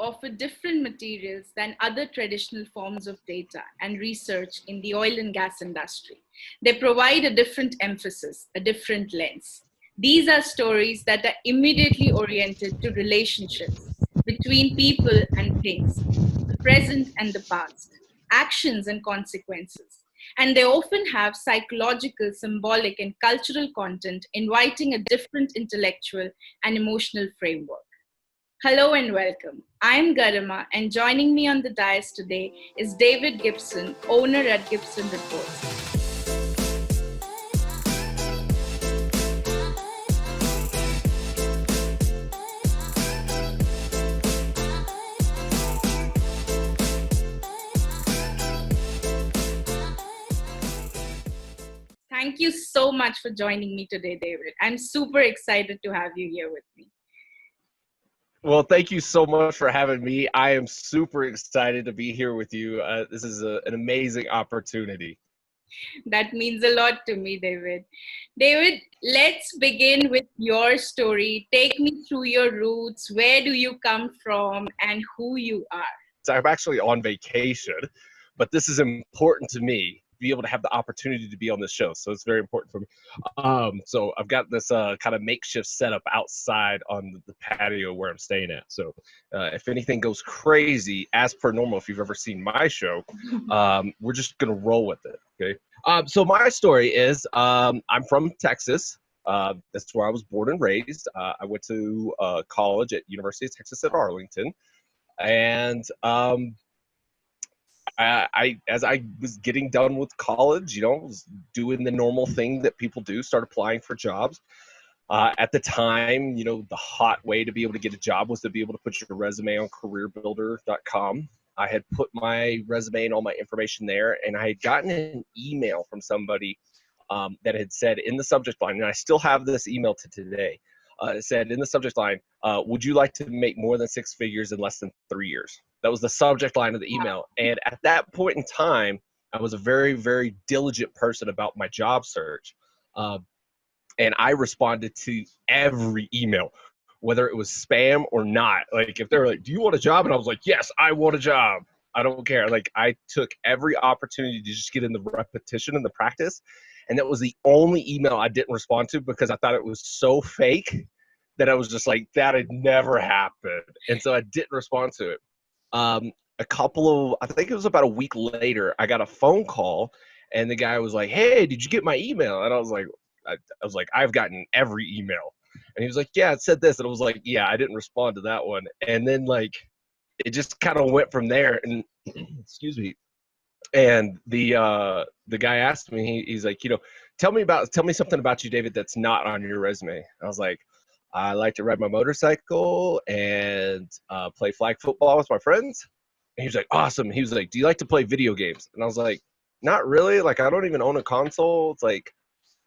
offer different materials than other traditional forms of data and research in the oil and gas industry. They provide a different emphasis, a different lens. These are stories that are immediately oriented to relationships between people and things, the present and the past, actions and consequences. And they often have psychological, symbolic, and cultural content, inviting a different intellectual and emotional framework. Hello and welcome. I'm Garima, and joining me on the dais today is David Gibson, owner at Gibson Reports. Thank you so much for joining me today, David. I'm super excited to have you here with me. Well, thank you so much for having me. I am super excited to be here with you. This is an amazing opportunity. That means a lot to me, David. David, let's begin with your story. Take me through your roots. Where do you come from and who you are? So I'm actually on vacation, but this is important to me, be able to have the opportunity to be on this show. So it's very important for me. So I've got this kind of makeshift setup outside on the patio where I'm staying at. So if anything goes crazy, as per normal, if you've ever seen my show, we're just going to roll with it. Okay. So my story is I'm from Texas. That's where I was born and raised. I went to college at University of Texas at Arlington. And as I was getting done with college, was doing the normal thing that people do, start applying for jobs. At the time, the hot way to be able to get a job was to be able to put your resume on careerbuilder.com. I had put my resume and all my information there, and I had gotten an email from somebody that had said in the subject line, and I still have this email to today. It said in the subject line, would you like to make more than 6 figures in less than 3 years? That was the subject line of the email. And at that point in time, I was a very, very diligent person about my job search. And I responded to every email, whether it was spam or not. Like if they were like, do you want a job? And I was like, yes, I want a job. I don't care. Like I took every opportunity to just get in the repetition and the practice. And that was the only email I didn't respond to because I thought it was so fake that I was just like, that had never happened. And so I didn't respond to it. I think it was about a week later, I got a phone call and the guy was like, hey, did you get my email? And I was like, I've gotten every email. And he was like, yeah, it said this. And I was like, yeah, I didn't respond to that one. And then like, it just kind of went from there. And excuse me. And the guy asked me, he's like, tell me something about you, David, that's not on your resume. I was like, I like to ride my motorcycle and play flag football with my friends. And he was like, awesome. He was like, do you like to play video games? And I was like, not really. Like, I don't even own a console. It's like,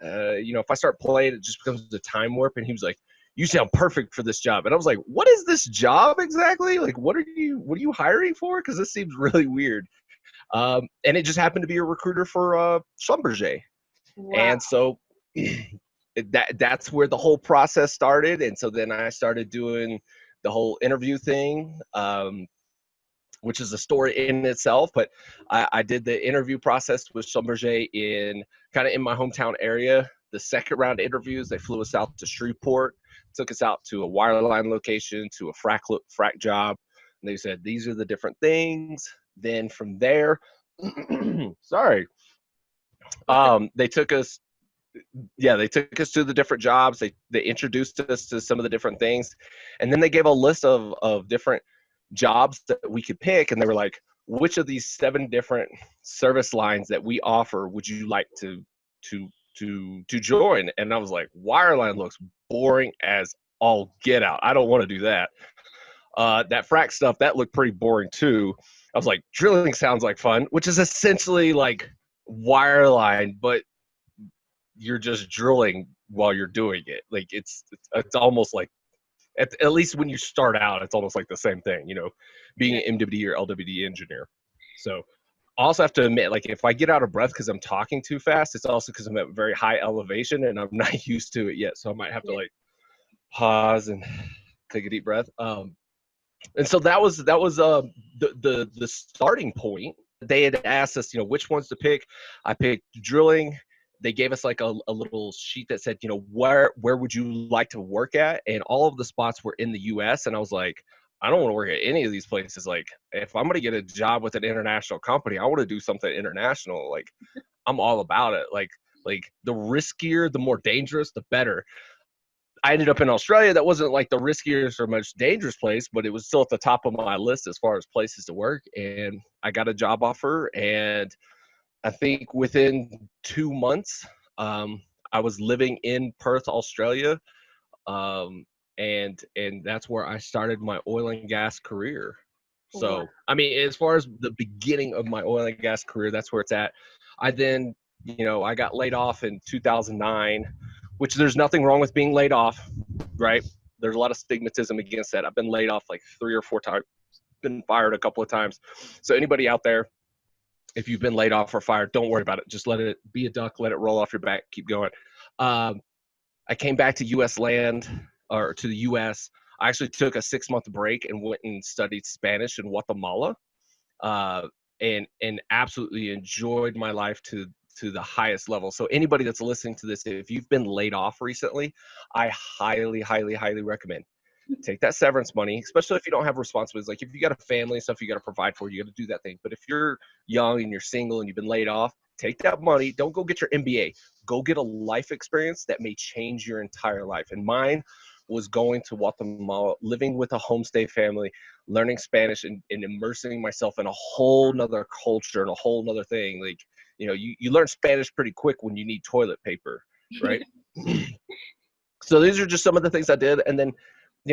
if I start playing, it just becomes a time warp. And he was like, you sound perfect for this job. And I was like, what is this job exactly? Like, what are you hiring for? Because this seems really weird. And it just happened to be a recruiter for Schlumberger. Wow. And so that's where the whole process started. And so then I started doing the whole interview thing, which is a story in itself. But I did the interview process with Schlumberger in my hometown area. The second round of interviews, they flew us out to Shreveport, took us out to a wireline location, to a frack job. And they said, these are the different things. Then from there, they took us to the different jobs. They introduced us to some of the different things. And then they gave a list of different jobs that we could pick. And they were like, which of these 7 different service lines that we offer would you like to join? And I was like, wireline looks boring as all get out. I don't want to do that. That frack stuff, that looked pretty boring too. I was like, drilling sounds like fun, which is essentially like wireline, but you're just drilling while you're doing it. Like it's almost like, at least when you start out, it's almost like the same thing, being an MWD or LWD engineer. So I also have to admit, like if I get out of breath because I'm talking too fast, it's also because I'm at very high elevation and I'm not used to it yet. So I might have to like pause and take a deep breath. And so the starting point. They had asked us, which ones to pick. I picked drilling. They gave us like a little sheet that said, where would you like to work at? And all of the spots were in the US. And I was like, I don't want to work at any of these places. Like, if I'm going to get a job with an international company, I want to do something international. Like, I'm all about it. Like the riskier, the more dangerous, the better. I ended up in Australia. That wasn't like the riskiest or most dangerous place, but it was still at the top of my list as far as places to work. And I got a job offer, and I think within 2 months, I was living in Perth, Australia, and that's where I started my oil and gas career. Wow. So, I mean, as far as the beginning of my oil and gas career, that's where it's at. I then, I got laid off in 2009, which there's nothing wrong with being laid off, right? There's a lot of stigmatism against that. I've been laid off like 3 or 4 times, been fired a couple of times. So anybody out there, if you've been laid off or fired, don't worry about it. Just let it be a duck, let it roll off your back, keep going. I came back to U.S. land, or to the U.S. I actually took a 6-month break and went and studied Spanish in Guatemala, and absolutely enjoyed my life to the highest level. So anybody that's listening to this, if you've been laid off recently, I highly, highly, highly recommend take that severance money, especially if you don't have responsibilities. Like if you got a family and stuff you got to provide for, you got to do that thing. But if you're young and you're single and you've been laid off, take that money. Don't go get your MBA. Go get a life experience that may change your entire life. And mine was going to Guatemala, living with a homestay family, learning Spanish, and immersing myself in a whole nother culture and a whole nother thing. Like, you learn Spanish pretty quick when you need toilet paper, right? So these are just some of the things I did. And then,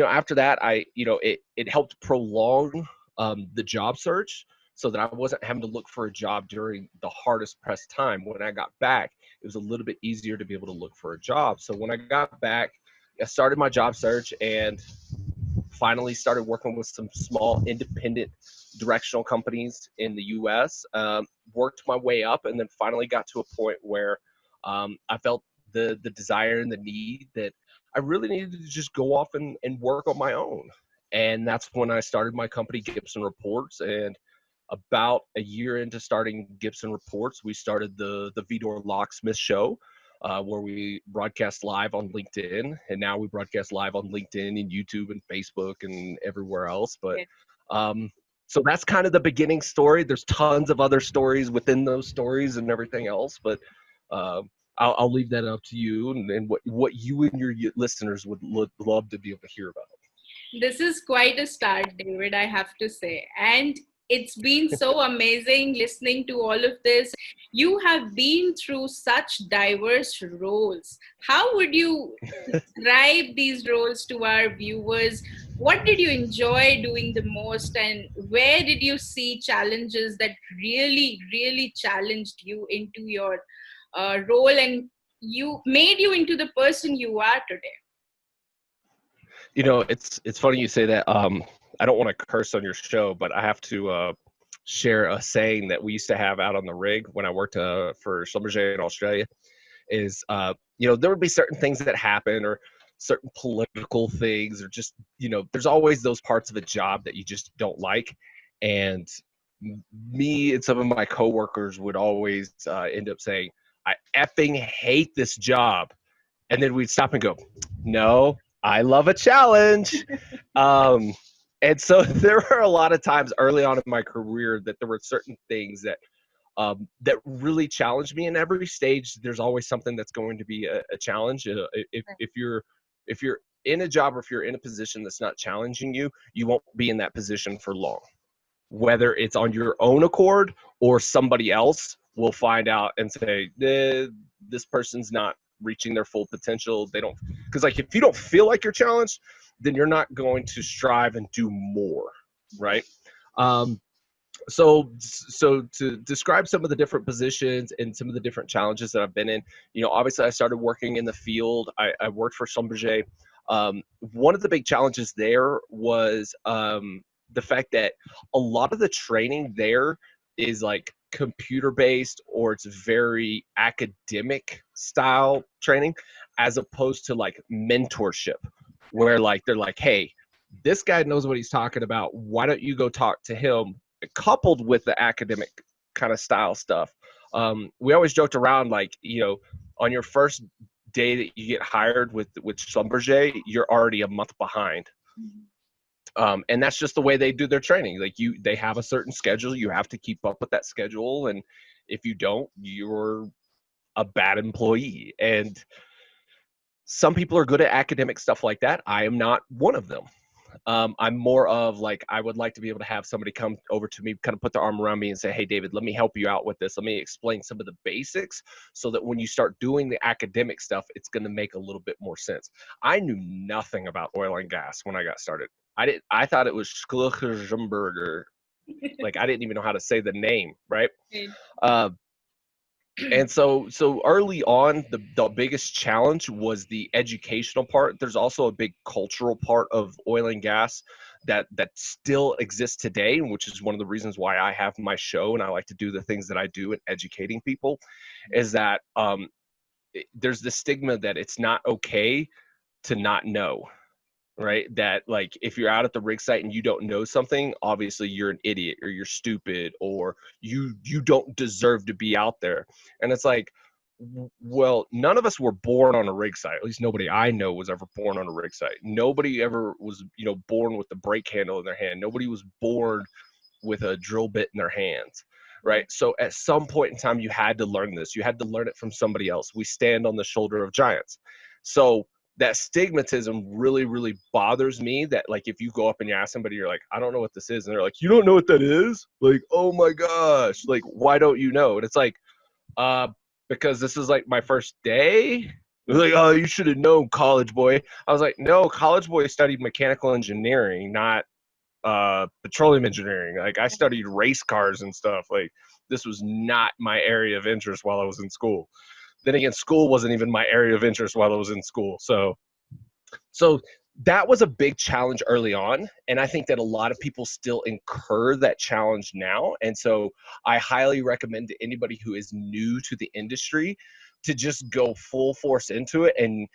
after that, it helped prolong the job search so that I wasn't having to look for a job during the hardest pressed time. When I got back, it was a little bit easier to be able to look for a job. So when I got back, I started my job search and finally started working with some small independent directional companies in the US, worked my way up, and then finally got to a point where I felt the desire and the need that I really needed to just go off and work on my own. And that's when I started my company, Gibson Reports. And about a year into starting Gibson Reports, we started the Vidor Locksmith Show, where we broadcast live on LinkedIn. And now we broadcast live on LinkedIn and YouTube and Facebook and everywhere else. But so that's kind of the beginning story. There's tons of other stories within those stories and everything else. But I'll leave that up to you and what you and your listeners would love to be able to hear about. This is quite a start, David, I have to say. And it's been so amazing listening to all of this. You have been through such diverse roles. How would you describe these roles to our viewers? What did you enjoy doing the most, and where did you see challenges that really, really challenged you into your role and you made you into the person you are today? It's funny you say that. I don't want to curse on your show, but I have to share a saying that we used to have out on the rig when I worked for Schlumberger in Australia. Is there would be certain things that happen, or certain political things, or just there's always those parts of a job that you just don't like. And me and some of my coworkers would always end up saying, I effing hate this job. And then we'd stop and go, no, I love a challenge. And so there were a lot of times early on in my career that there were certain things that really challenged me. In every stage, there's always something that's going to be a challenge. If you're in a job, or if you're in a position that's not challenging you, you won't be in that position for long. Whether it's on your own accord or somebody else will find out and say, this person's not reaching their full potential. They don't, because like if you don't feel like you're challenged, then you're not going to strive and do more, right? So to describe some of the different positions and some of the different challenges that I've been in, obviously I started working in the field. I worked for Schlumberger. One of the big challenges there was the fact that a lot of the training there is like computer based, or it's very academic style training, as opposed to like mentorship, where like they're like, hey, this guy knows what he's talking about. Why don't you go talk to him? Coupled with the academic kind of style stuff. We always joked around, like, on your first day that you get hired with Schlumberger, you're already a month behind. And that's just the way they do their training. Like, they have a certain schedule. You have to keep up with that schedule. And if you don't, you're a bad employee. And some people are good at academic stuff like that. I am not one of them. I'm more of like, I would like to be able to have somebody come over to me, kind of put their arm around me and say, hey, David, let me help you out with this. Let me explain some of the basics so that when you start doing the academic stuff, it's going to make a little bit more sense. I knew nothing about oil and gas when I got started. I thought it was Schluckenberger. Like, I didn't even know how to say the name, right? And so early on, the biggest challenge was the educational part. There's also a big cultural part of oil and gas that still exists today, which is one of the reasons why I have my show and I like to do the things that I do in educating people, is that there's the stigma that it's not okay to not know. Right? That, like, if you're out at the rig site and you don't know something, obviously you're an idiot or you're stupid or you don't deserve to be out there. And it's like, well, none of us were born on a rig site. At least nobody I know was ever born on a rig site. Nobody ever was, born with the brake handle in their hand. Nobody was born with a drill bit in their hands. Right? So at some point in time, you had to learn this. You had to learn it from somebody else. We stand on the shoulder of giants. So that stigmatism really, really bothers me, that, like, if you go up and you ask somebody, you're like, I don't know what this is. And they're like, you don't know what that is? Like, oh my gosh, like, why don't you know? And it's like, because this is like my first day. They're like, oh, you should have known, college boy. I was like, no, college boy studied mechanical engineering, not petroleum engineering. Like, I studied race cars and stuff. Like, this was not my area of interest while I was in school. Then again, school wasn't even my area of interest while I was in school. So that was a big challenge early on. And I think that a lot of people still incur that challenge now. And so I highly recommend to anybody who is new to the industry to just go full force into it. And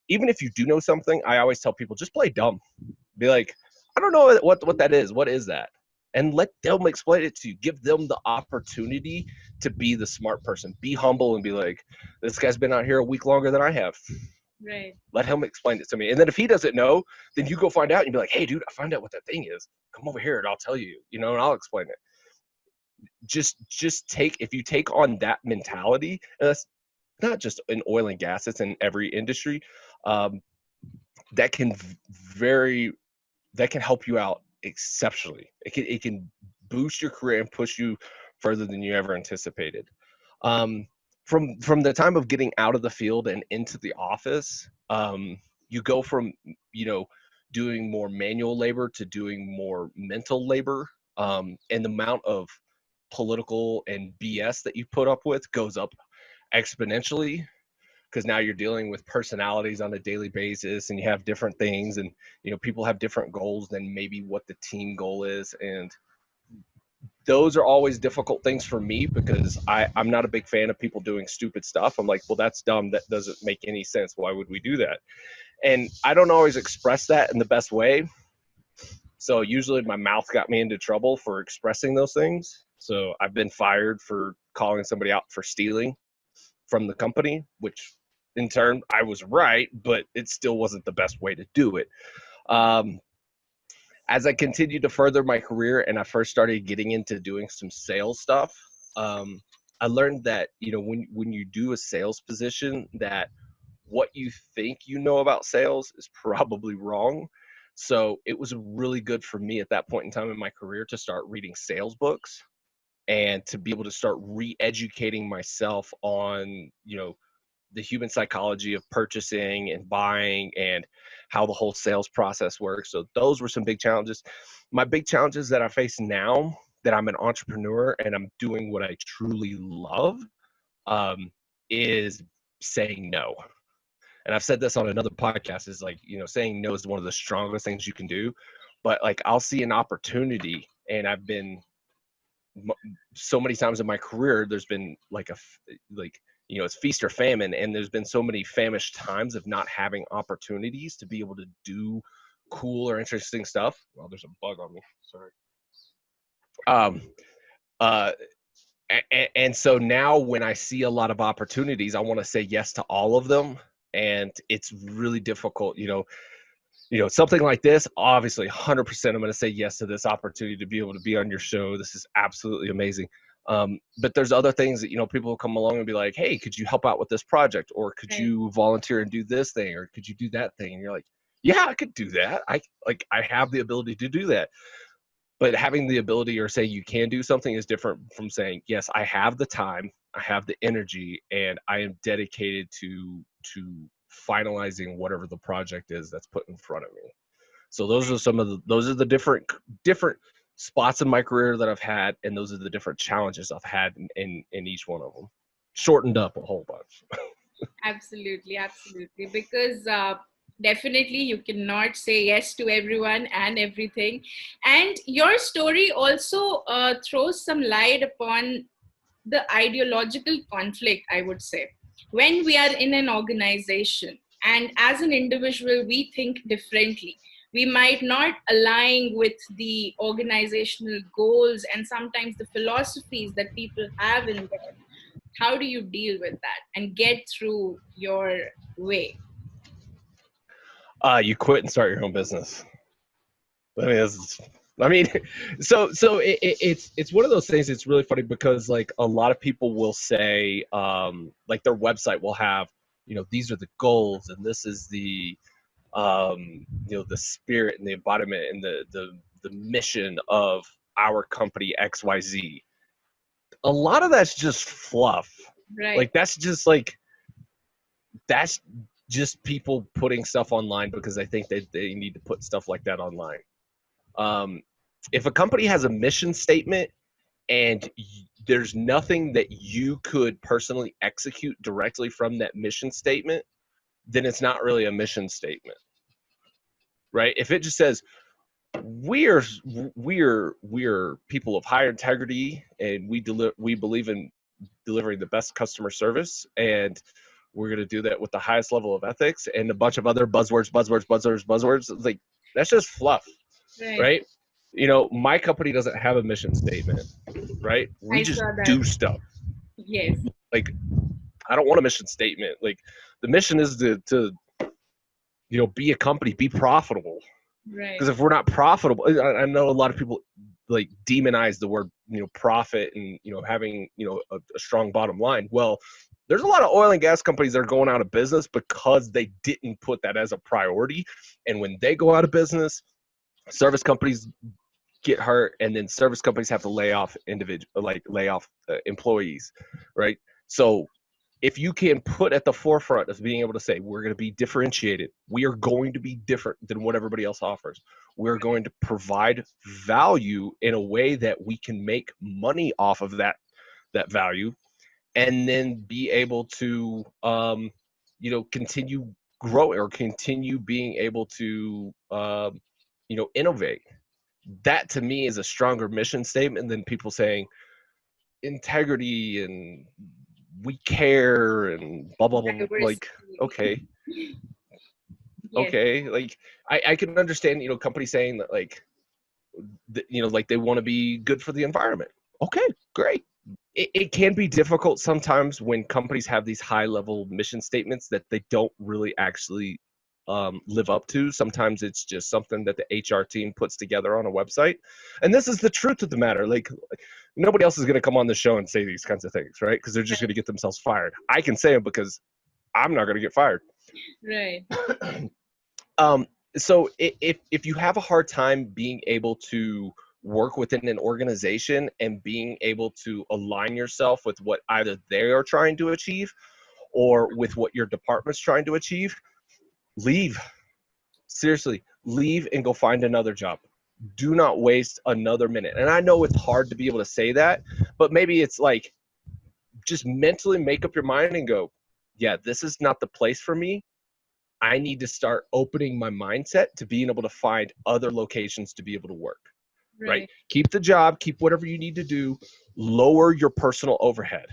even if you do know something, I always tell people, just play dumb. Be like, I don't know what that is. What is that? And let them explain it to you. Give them the opportunity to be the smart person. Be humble and be like, this guy's been out here a week longer than I have. Right. Let him explain it to me. And then if he doesn't know, then you go find out and be like, hey, dude, I found out what that thing is. Come over here and I'll tell you, and I'll explain it. Just if you take on that mentality, and that's not just in oil and gas, it's in every industry, that can help you out exceptionally. It can boost your career and push you further than you ever anticipated. From the time of getting out of the field and into the office, you go from doing more manual labor to doing more mental labor, and the amount of political and BS that you put up with goes up exponentially, because now you're dealing with personalities on a daily basis and you have different things, and people have different goals than maybe what the team goal is, and those are always difficult things for me, because I'm not a big fan of people doing stupid stuff. I'm like, well, that's dumb. That doesn't make any sense. Why would we do that? And I don't always express that in the best way. So usually my mouth got me into trouble for expressing those things. So I've been fired for calling somebody out for stealing from the company, which in turn I was right, but it still wasn't the best way to do it. As I continued to further my career and I first started getting into doing some sales stuff, I learned that, when you do a sales position, that what you think you know about sales is probably wrong. So it was really good for me at that point in time in my career to start reading sales books and to be able to start re-educating myself on, the human psychology of purchasing and buying and how the whole sales process works. So those were some big challenges. My big challenges that I face now that I'm an entrepreneur and I'm doing what I truly love, is saying no. And I've said this on another podcast, is like, saying no is one of the strongest things you can do. But like, I'll see an opportunity, and I've been so many times in my career, there's been it's feast or famine. And there's been so many famished times of not having opportunities to be able to do cool or interesting stuff. Well, there's a bug on me. Sorry. Um, uh, and so now when I see a lot of opportunities, I want to say yes to all of them, and it's really difficult. Something like this, obviously 100% I'm going to say yes to this opportunity to be able to be on your show. This is absolutely amazing. But there's other things that, people will come along and be like, hey, could you help out with this project? Or could you volunteer and do this thing? Or could you do that thing? And you're like, yeah, I could do that. I have the ability to do that. But having the ability or saying you can do something is different from saying, yes, I have the time, I have the energy, and I am dedicated to finalizing whatever the project is that's put in front of me. So those are the different spots in my career that I've had, and those are the different challenges I've had in each one of them. Shortened up a whole bunch. Absolutely, absolutely. Because definitely you cannot say yes to everyone and everything. And your story also throws some light upon the ideological conflict, I would say. When we are in an organization and as an individual, we think differently. We might not align with the organizational goals and sometimes the philosophies that people have in there. How do you deal with that and get through your way? You quit and start your own business. I mean, so it's one of those things. It's really funny because like a lot of people will say, like their website will have, these are the goals and this is the, the spirit and the embodiment and the mission of our company XYZ. A lot of that's just fluff. Right. Like that's just people putting stuff online because I think that they need to put stuff like that online. If a company has a mission statement and there's nothing that you could personally execute directly from that mission statement, then it's not really a mission statement, right? If it just says we're people of high integrity and we believe in delivering the best customer service, and we're going to do that with the highest level of ethics and a bunch of other buzzwords, like that's just fluff, right? My company doesn't have a mission statement, right? We just do stuff. Yes. Like, I don't want a mission statement. Like, the mission is to be a company, be profitable. Right. Because if we're not profitable, I know a lot of people like demonize the word, profit and, having, a strong bottom line. Well, there's a lot of oil and gas companies that are going out of business because they didn't put that as a priority. And when they go out of business, service companies get hurt, and then service companies have to lay off employees, right? So if you can put at the forefront of being able to say, we're going to be differentiated, we are going to be different than what everybody else offers, we're going to provide value in a way that we can make money off of that value, and then be able to continue growing or continue being able to innovate. That to me is a stronger mission statement than people saying integrity and we care and blah blah blah. Like, okay. Yes. Okay, like I can understand companies saying that like like they want to be good for the environment. Okay, great. It can be difficult sometimes when companies have these high level mission statements that they don't really actually live up to. Sometimes it's just something that the HR team puts together on a website. And this is the truth of the matter. Like, nobody else is going to come on the show and say these kinds of things, right? Because they're just going to get themselves fired. I can say them because I'm not going to get fired. Right. So if you have a hard time being able to work within an organization and being able to align yourself with what either they are trying to achieve or with what your department's trying to achieve, leave. Seriously, leave and go find another job. Do not waste another minute. And I know it's hard to be able to say that, but maybe it's like just mentally make up your mind and go, yeah, this is not the place for me. I need to start opening my mindset to being able to find other locations to be able to work. Right? Keep the job, keep whatever you need to do, lower your personal overhead,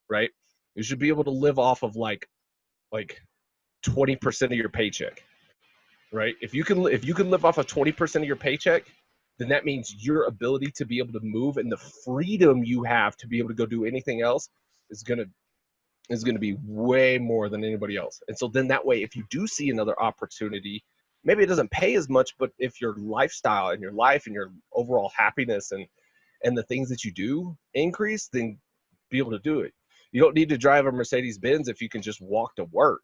right? You should be able to live off of like 20% of your paycheck. right? If you can live off of 20% of your paycheck, then that means your ability to be able to move and the freedom you have to be able to go do anything else is gonna be way more than anybody else. And so then that way, if you do see another opportunity, maybe it doesn't pay as much, but if your lifestyle and your life and your overall happiness and the things that you do increase, then be able to do it. You don't need to drive a Mercedes Benz if you can just walk to work,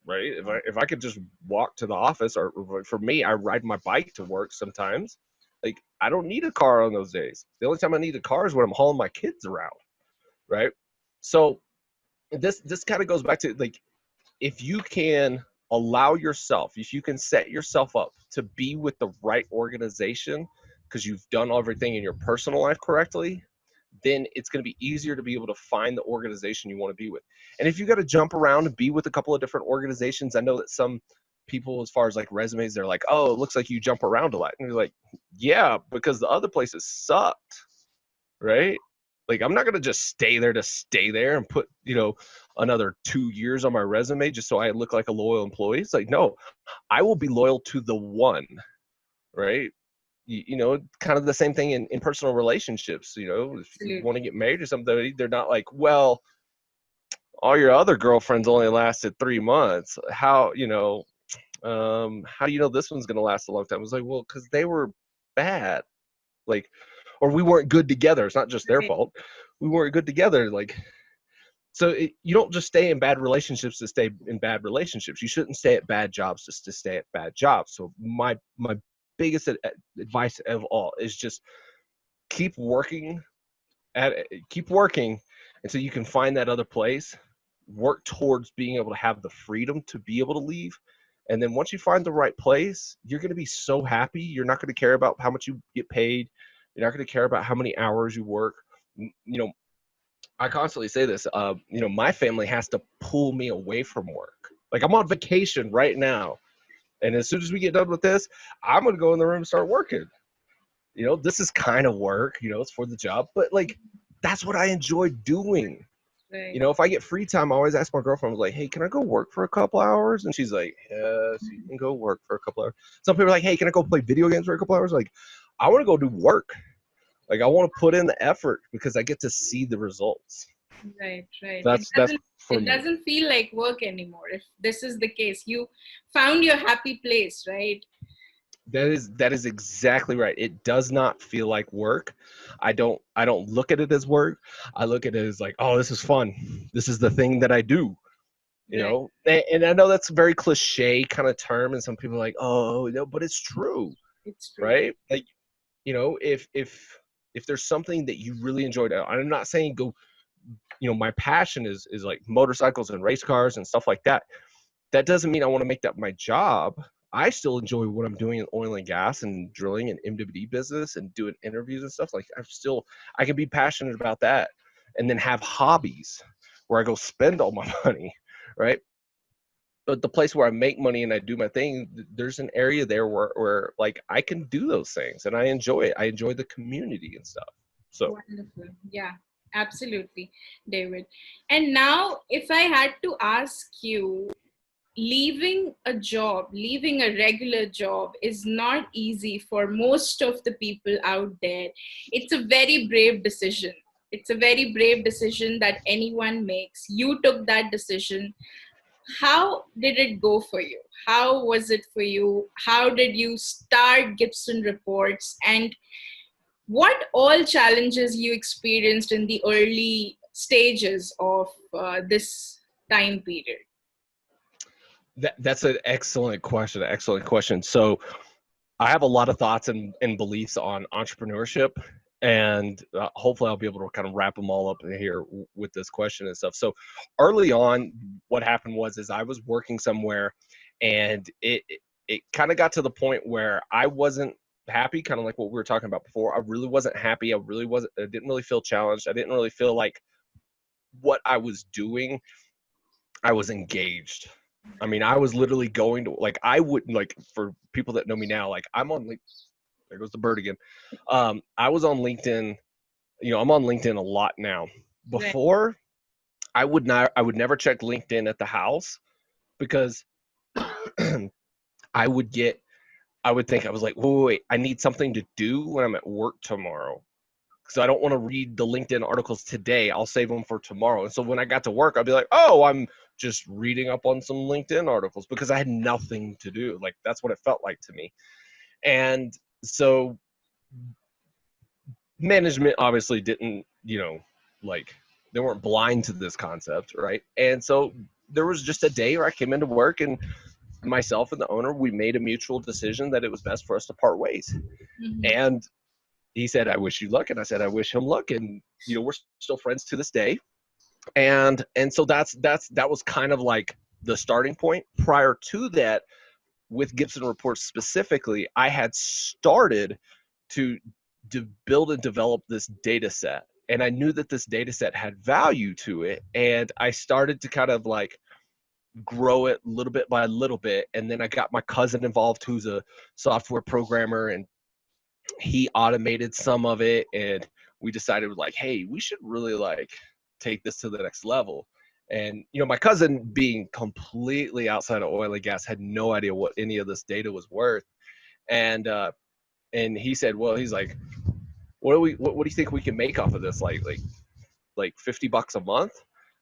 right? If I could just walk to the office, or for me, I ride my bike to work sometimes. Like, I don't need a car on those days. The only time I need a car is when I'm hauling my kids around, right? So this kind of goes back to, like, if you can allow yourself, if you can set yourself up to be with the right organization because you've done everything in your personal life correctly, then it's going to be easier to be able to find the organization you want to be with. And if you got to jump around and be with a couple of different organizations, I know that some people, as far as like resumes, they're like, oh, it looks like you jump around a lot. And you're like, yeah, because the other places sucked, right? Like, I'm not going to just stay there to stay there and put, another 2 years on my resume just so I look like a loyal employee. It's like, no, I will be loyal to the one, right? Kind of the same thing in personal relationships. If you want to get married or something, they're not like, well, all your other girlfriends only lasted 3 months. How do you know this one's going to last a long time? It's like, well, because they were bad. Like, or we weren't good together. It's not just their fault. We weren't good together. Like, so you don't just stay in bad relationships to stay in bad relationships. You shouldn't stay at bad jobs just to stay at bad jobs. So my biggest advice of all is just keep working until you can find that other place. Work towards being able to have the freedom to be able to leave. And then once you find the right place, you're going to be so happy. You're not going to care about how much you get paid. You're not going to care about how many hours you work. I constantly say this, my family has to pull me away from work. Like, I'm on vacation right now. And as soon as we get done with this, I'm going to go in the room and start working. This is kind of work, it's for the job, but like, that's what I enjoy doing. Right. If I get free time, I always ask my girlfriend, I was like, hey, can I go work for a couple hours? And she's like, yes, you can go work for a couple hours. Some people are like, hey, can I go play video games for a couple hours? Like, I want to go do work. Like, I want to put in the effort because I get to see the results. Right. It doesn't feel like work anymore. If this is the case, you found your happy place, right? That is exactly right. It does not feel like work. I don't look at it as work. I look at it as like, oh, this is fun. This is the thing that I do. And I know that's a very cliche kind of term, and some people are like, oh, no, but it's true. It's true. Right? Like, if there's something that you really enjoyed, I'm not saying go, my passion is like motorcycles and race cars and stuff like that. That doesn't mean I want to make that my job. I still enjoy what I'm doing in oil and gas and drilling and MWD business and doing interviews and stuff. Like, I can be passionate about that and then have hobbies where I go spend all my money, right? But the place where I make money and I do my thing, there's an area there where like I can do those things and I enjoy it. I enjoy the community and stuff. So wonderful. Yeah, absolutely, David. And now, if I had to ask you, leaving a regular job is not easy for most of the people out there. It's a very brave decision. It's a very brave decision that anyone makes. You took that decision. How did it go for you? How was it for you? How did you start Gibson Reports? And what all challenges you experienced in the early stages of this time period? That's an excellent question. Excellent question. So I have a lot of thoughts and beliefs on entrepreneurship, and hopefully I'll be able to kind of wrap them all up in here with this question and stuff. So early on, what happened is I was working somewhere, and it kind of got to the point where I wasn't happy, kind of like what we were talking about before. I really wasn't happy. I didn't really feel challenged. I didn't really feel like what I was doing, I was engaged. I mean, I was literally going to, like, I wouldn't, like, for people that know me now, like, I'm on, like, there goes the bird again. I was on LinkedIn, I'm on LinkedIn a lot now. Before, I would never check LinkedIn at the house because I would think, I was like, wait, I need something to do when I'm at work tomorrow. So I don't want to read the LinkedIn articles today. I'll save them for tomorrow. And so when I got to work, I'd be like, oh, I'm just reading up on some LinkedIn articles because I had nothing to do. Like, that's what it felt like to me. And so management obviously didn't, like, they weren't blind to this concept, right? And so there was just a day where I came into work, and myself and the owner, we made a mutual decision that it was best for us to part ways. Mm-hmm. And he said, I wish you luck. And I said, I wish him luck. And, we're still friends to this day. And so that was kind of like the starting point. Prior to that, with Gibson Reports specifically, I had started to build and develop this data set. And I knew that this data set had value to it. And I started to kind of like grow it little bit by little bit. And then I got my cousin involved, who's a software programmer, and he automated some of it. And we decided, like, hey, we should really like take this to the next level. And my cousin, being completely outside of oil and gas, had no idea what any of this data was worth. And he said, well, he's like, what do you think we can make off of this? Like $50 a month?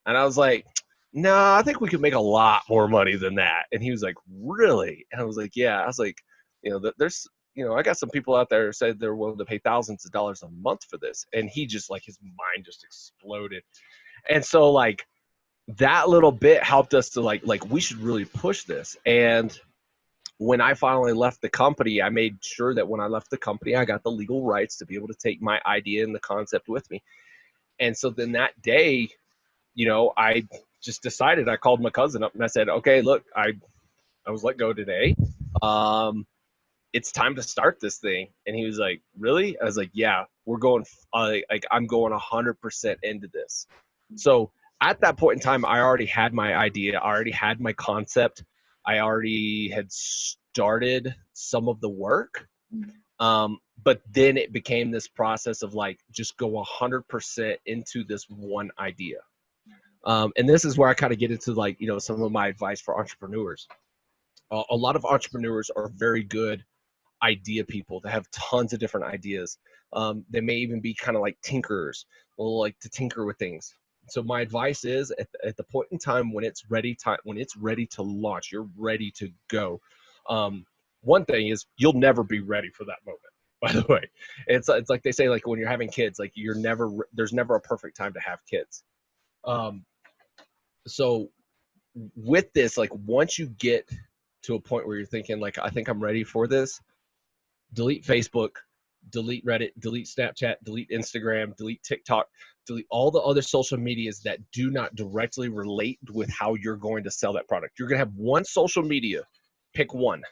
And I was like, no, I think we could make a lot more money than that. And he was like, really? And I was like, yeah. I was like, there's, I got some people out there who said they're willing to pay thousands of dollars a month for this. And he just, like, his mind just exploded. And so, like, that little bit helped us to like we should really push this. And when I finally left the company, I made sure that when I left the company, I got the legal rights to be able to take my idea and the concept with me. And so then that day, I just decided, I called my cousin up and I said, okay, look, I was let go today. It's time to start this thing. And he was like, really? I was like, yeah, we're going, I'm going 100% into this. So at that point in time, I already had my idea. I already had my concept. I already had started some of the work. But then it became this process of like, just go 100% into this one idea. And this is where I kind of get into like, some of my advice for entrepreneurs. A lot of entrepreneurs are very good idea people. They have tons of different ideas. They may even be kind of like tinkerers, like to tinker with things. So my advice is at the point in time when it's ready to launch, you're ready to go. One thing is, you'll never be ready for that moment. By the way, it's like they say, like when you're having kids, like there's never a perfect time to have kids. So with this, like once you get to a point where you're thinking like, I think I'm ready for this, delete Facebook, delete Reddit, delete Snapchat, delete Instagram, delete TikTok, delete all the other social medias that do not directly relate with how you're going to sell that product. You're going to have one social media, pick one,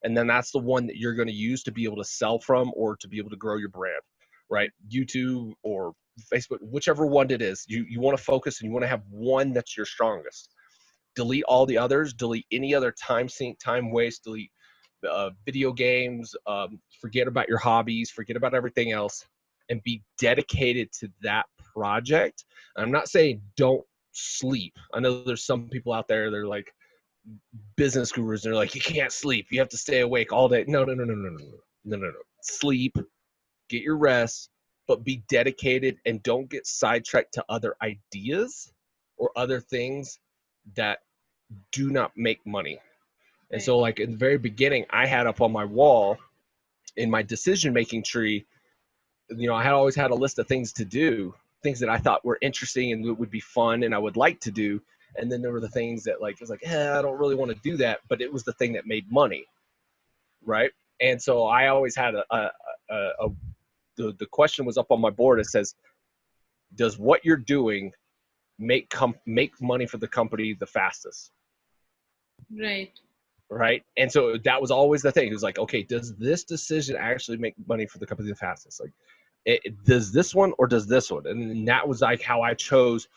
and then that's the one that you're going to use to be able to sell from or to be able to grow your brand, right? YouTube or Facebook, whichever one it is, you want to focus and you want to have one that's your strongest. Delete all the others, delete any other time sink, time waste, delete video games, forget about your hobbies, forget about everything else, and be dedicated to that project. I'm not saying don't sleep. I know there's some people out there, they're like business gurus, they're like, you can't sleep, you have to stay awake all day. No. Sleep, get your rest, but be dedicated and don't get sidetracked to other ideas or other things that do not make money. And so like in the very beginning, I had up on my wall in my decision-making tree, I had always had a list of things to do, things that I thought were interesting and would be fun and I would like to do. And then there were the things that like, it was like, I don't really want to do that, but it was the thing that made money. Right. And so I always had the question was up on my board. It says, does what you're doing make money for the company the fastest? Right. And so that was always the thing. It was like, okay, does this decision actually make money for the company the fastest? Like, does this one or does this one? And that was like how I chose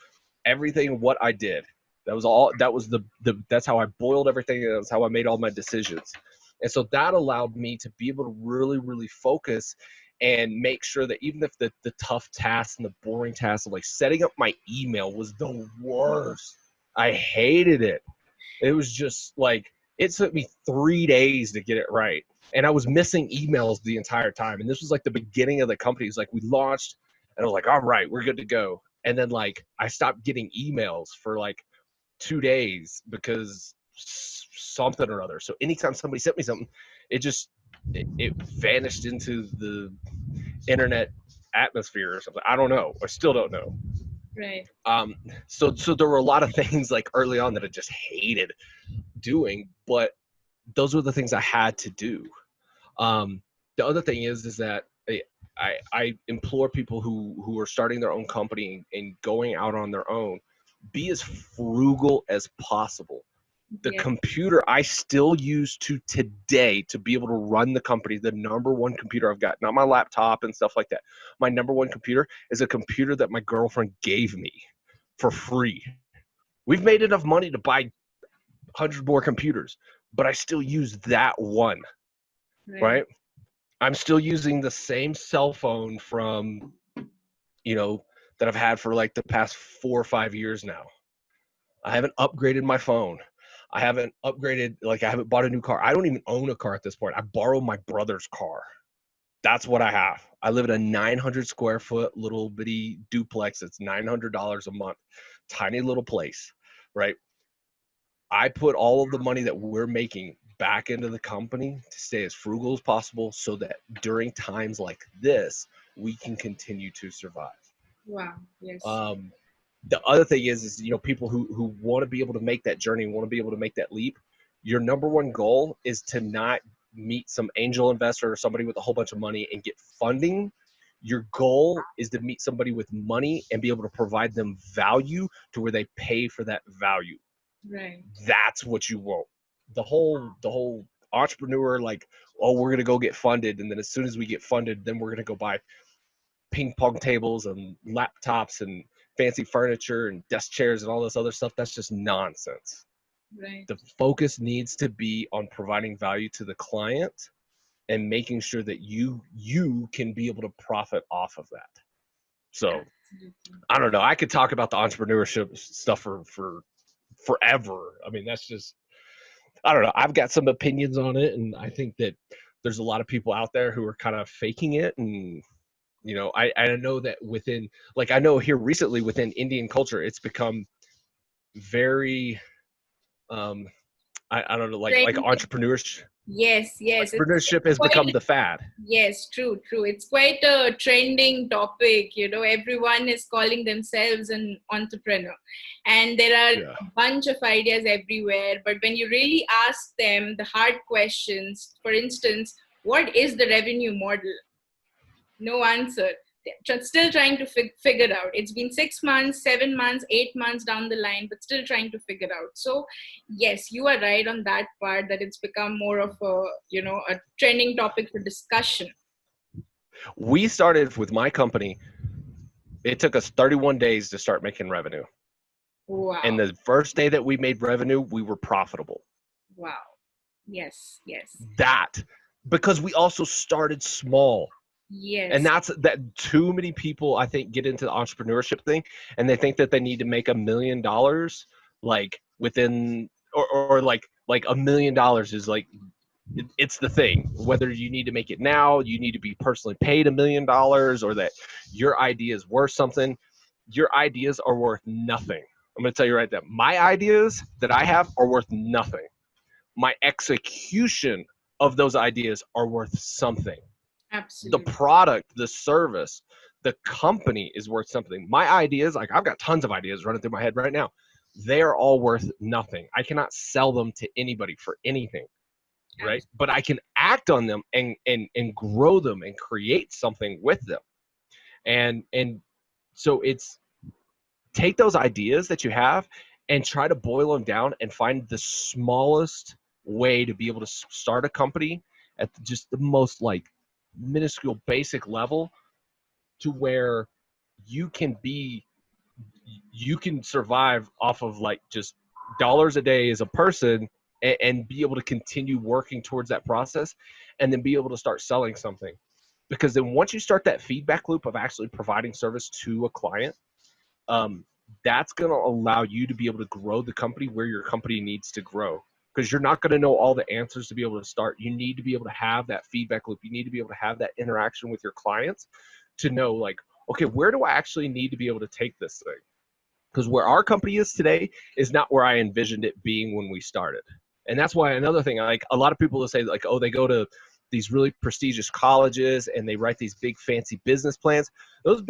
everything, what I did. That was all, that was that's how I boiled everything. That's how I made all my decisions. And so that allowed me to be able to really, really focus and make sure that even if the tough tasks and the boring tasks of like setting up my email was the worst. I hated it. It was just like, It took me 3 days to get it right. And I was missing emails the entire time. And this was like the beginning of the company. It's like we launched and I was like, all right, we're good to go. And then like I stopped getting emails for like 2 days because something or other. So anytime somebody sent me something, it vanished into the internet atmosphere or something. I don't know. I still don't know. Right. So there were a lot of things like early on that I just hated doing, but those were the things I had to do. The other thing is that I implore people who are starting their own company and going out on their own, be as frugal as possible. The Yeah. computer I still use to today to be able to run the company, the number one computer I've got, not my laptop and stuff like that. My number one computer is a computer that my girlfriend gave me for free. We've made enough money to buy 100 more computers, but I still use that one, right? I'm still using the same cell phone from, that I've had for like the past 4 or 5 years now. I haven't upgraded my phone. I haven't upgraded, like I haven't bought a new car. I don't even own a car at this point. I borrow my brother's car. That's what I have. I live in a 900 square foot little bitty duplex. It's $900 a month. Tiny little place, right? I put all of the money that we're making back into the company to stay as frugal as possible so that during times like this, we can continue to survive. Wow. Yes. The other thing is people who want to be able to make that journey, want to be able to make that leap. Your number one goal is to not meet some angel investor or somebody with a whole bunch of money and get funding. Your goal is to meet somebody with money and be able to provide them value to where they pay for that value. Right. That's what you want. The whole entrepreneur, like, oh, we're gonna go get funded, and then as soon as we get funded, then we're gonna go buy ping pong tables and laptops and fancy furniture and desk chairs and all this other stuff. That's just nonsense. Right. The focus needs to be on providing value to the client and making sure that you can be able to profit off of that. So I don't know. I could talk about the entrepreneurship stuff for forever. I mean, that's just, I don't know. I've got some opinions on it, and I think that there's a lot of people out there who are kind of faking it. And I know that within, like, I know here recently within Indian culture, it's become very, I don't know, like entrepreneurship. Yes, yes. Entrepreneurship has become the fad. Yes, true. It's quite a trending topic. Everyone is calling themselves an entrepreneur. And there are a bunch of ideas everywhere. But when you really ask them the hard questions, for instance, what is the revenue model? No answer. They're still trying to figure out. It's been 6 months, 7 months, 8 months down the line, but still trying to figure out. So yes, you are right on that part, that it's become more of a trending topic for discussion. We started with my company. It took us 31 days to start making revenue. Wow. And the first day that we made revenue, we were profitable. Wow. Yes. That, because we also started small. Yes. And that's that. Too many people, I think, get into the entrepreneurship thing and they think that they need to make $1 million like within, or like $1 million is like, it's the thing. Whether you need to make it now, you need to be personally paid $1 million, or that your idea is worth something. Your ideas are worth nothing. I'm going to tell you right now, my ideas that I have are worth nothing. My execution of those ideas are worth something. Absolutely. The product, the service, the company is worth something. My ideas, like I've got tons of ideas running through my head right now. They are all worth nothing. I cannot sell them to anybody for anything, right? Absolutely. But I can act on them and grow them and create something with them. And so it's take those ideas that you have and try to boil them down and find the smallest way to be able to start a company at just the most like minuscule basic level, to where you can survive off of like just dollars a day as a person, and be able to continue working towards that process, and then be able to start selling something. Because then once you start that feedback loop of actually providing service to a client, that's going to allow you to be able to grow the company where your company needs to grow. because you're not going to know all the answers to be able to start. You need to be able to have that feedback loop. You need to be able to have that interaction with your clients to know, like, okay, where do I actually need to be able to take this thing? Because where our company is today is not where I envisioned it being when we started. And that's why another thing, like a lot of people will say, like, oh, they go to these really prestigious colleges and they write these big fancy business plans. Those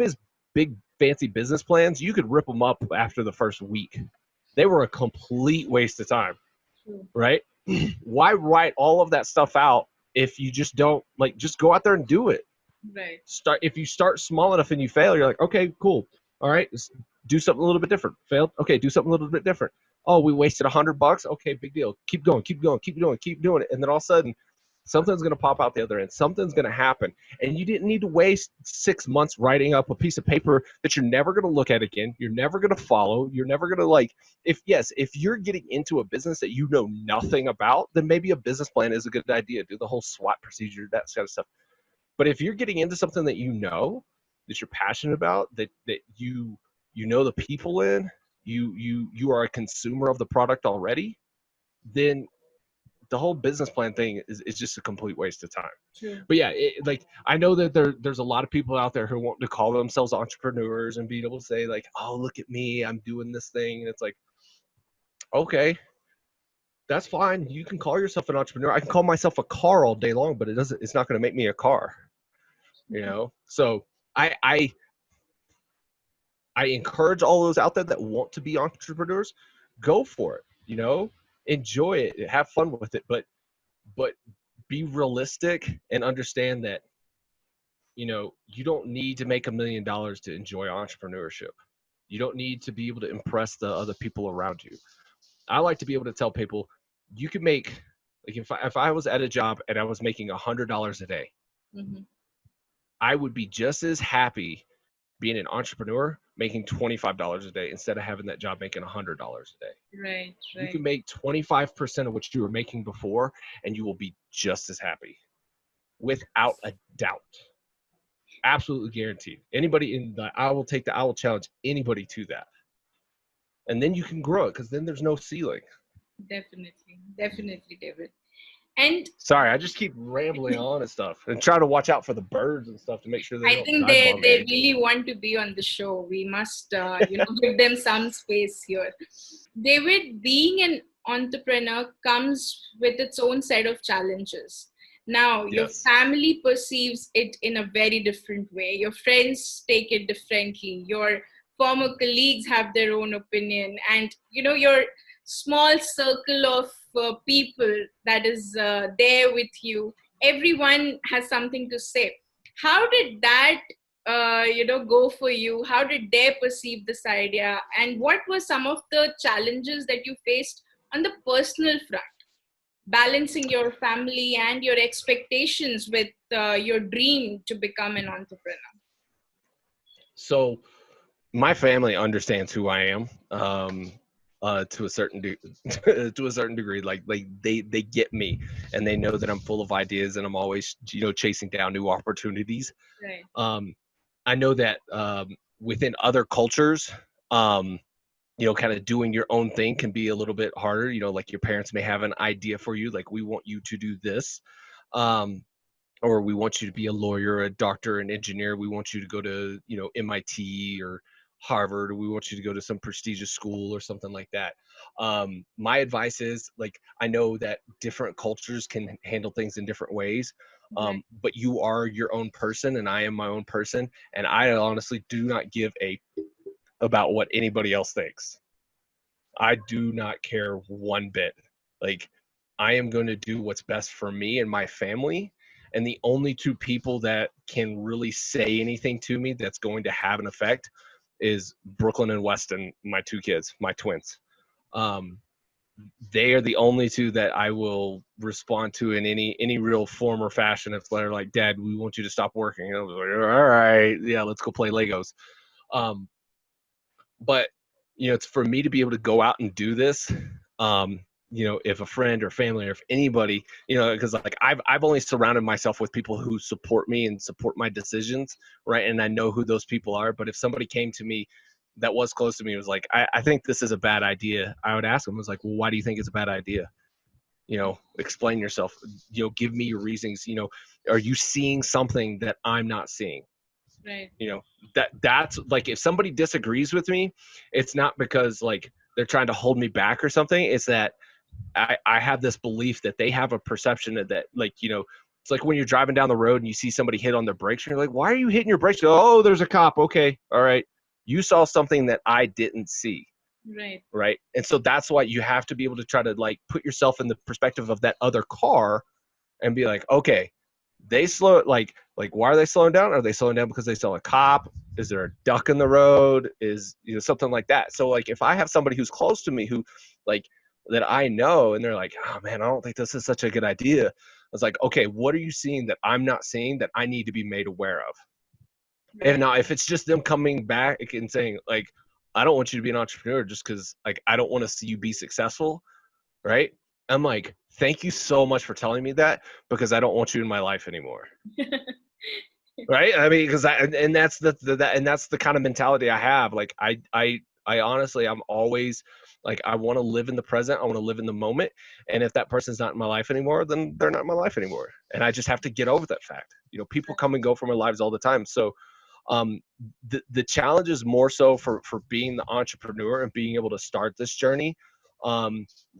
big fancy business plans, you could rip them up after the first week. They were a complete waste of time, right? Why write all of that stuff out if you just don't, like, just go out there and do it? Right. If you start small enough and you fail, you're like, okay, cool. All right, do something a little bit different. Failed. Okay, do something a little bit different. Oh, we wasted $100. Okay, big deal. Keep going, keep going, keep doing, keep doing it. And then all of a sudden, something's going to pop out the other end. Something's going to happen. And you didn't need to waste 6 months writing up a piece of paper that you're never going to look at again. You're never going to follow. You're never going to, like, if you're getting into a business that you know nothing about, then maybe a business plan is a good idea. Do the whole SWOT procedure, that kind of stuff. But if you're getting into something that you know, that you're passionate about, that you know the people in, you are a consumer of the product already, then the whole business plan thing is just a complete waste of time. True. But yeah, like, I know that there's a lot of people out there who want to call themselves entrepreneurs and be able to say, like, oh, look at me, I'm doing this thing. And it's like, okay, that's fine. You can call yourself an entrepreneur. I can call myself a car all day long, but it's not going to make me a car. So I encourage all those out there that want to be entrepreneurs, go for it, enjoy it, have fun with it, but be realistic and understand that, you don't need to make $1 million to enjoy entrepreneurship. You don't need to be able to impress the other people around you. I like to be able to tell people, you can make, like, if I was at a job and I was making $100 a day, Mm-hmm. I would be just as happy being an entrepreneur making $25 a day instead of having that job making $100 a day. Right. You can make 25% of what you were making before, and you will be just as happy, without a doubt. Absolutely guaranteed. Anybody I will challenge anybody to that. And then you can grow it, because then there's no ceiling. Definitely, David. And sorry, I just keep rambling on and stuff, and try to watch out for the birds and stuff to make sure I think they really want to be on the show. We must, give them some space here. David, being an entrepreneur comes with its own set of challenges. Now, your family perceives it in a very different way. Your friends take it differently. Your former colleagues have their own opinion. And, your small circle of people that is there with you, everyone has something to say. How did that go for you? How did they perceive this idea? And what were some of the challenges that you faced on the personal front, balancing your family and your expectations with your dream to become an entrepreneur? So my family understands who I am, to a certain degree. Like they get me, and they know that I'm full of ideas, and I'm always, chasing down new opportunities. Right. I know that within other cultures, kind of doing your own thing can be a little bit harder. Like, your parents may have an idea for you, like, we want you to do this, or we want you to be a lawyer, a doctor, an engineer. We want you to go to, MIT or Harvard, or we want you to go to some prestigious school or something like that. My advice is, like, I know that different cultures can handle things in different ways, but you are your own person, and I am my own person, and I honestly do not give a about what anybody else thinks. I do not care one bit. Like, I am going to do what's best for me and my family. And the only two people that can really say anything to me that's going to have an effect is Brooklyn and Weston, my two kids, my twins. They are the only two that I will respond to in any real form or fashion. If they're like, Dad, we want you to stop working. And I was like, all right, yeah, let's go play Legos. But, it's for me to be able to go out and do this. If a friend or family, or if anybody, because, like, I've only surrounded myself with people who support me and support my decisions, right? And I know who those people are. But if somebody came to me that was close to me, was like, I think this is a bad idea, I would ask them, I was like, well, why do you think it's a bad idea? explain yourself, give me your reasons, are you seeing something that I'm not seeing? Right. That's like, if somebody disagrees with me, it's not because like they're trying to hold me back or something. It's that I have this belief that they have a perception of that, like, it's like when you're driving down the road and you see somebody hit on their brakes, and you're like, why are you hitting your brakes? Oh, there's a cop. Okay. All right. You saw something that I didn't see. Right. Right. And so that's why you have to be able to try to like put yourself in the perspective of that other car and be like, okay, they slow, like why are they slowing down? Are they slowing down because they saw a cop? Is there a duck in the road? Is something like that? So like, if I have somebody who's close to me who like that I know, and they're like, oh man, I don't think this is such a good idea. I was like, okay, what are you seeing that I'm not seeing that I need to be made aware of? Right. And now if it's just them coming back and saying like, I don't want you to be an entrepreneur just because like I don't want to see you be successful, right? I'm like, thank you so much for telling me that, because I don't want you in my life anymore. Right? I mean, because and that's the kind of mentality I have. Like I honestly, I'm always like, I want to live in the present. I want to live in the moment. And if that person's not in my life anymore, then they're not in my life anymore. And I just have to get over that fact. People come and go from our lives all the time. So the challenge is more so for being the entrepreneur and being able to start this journey.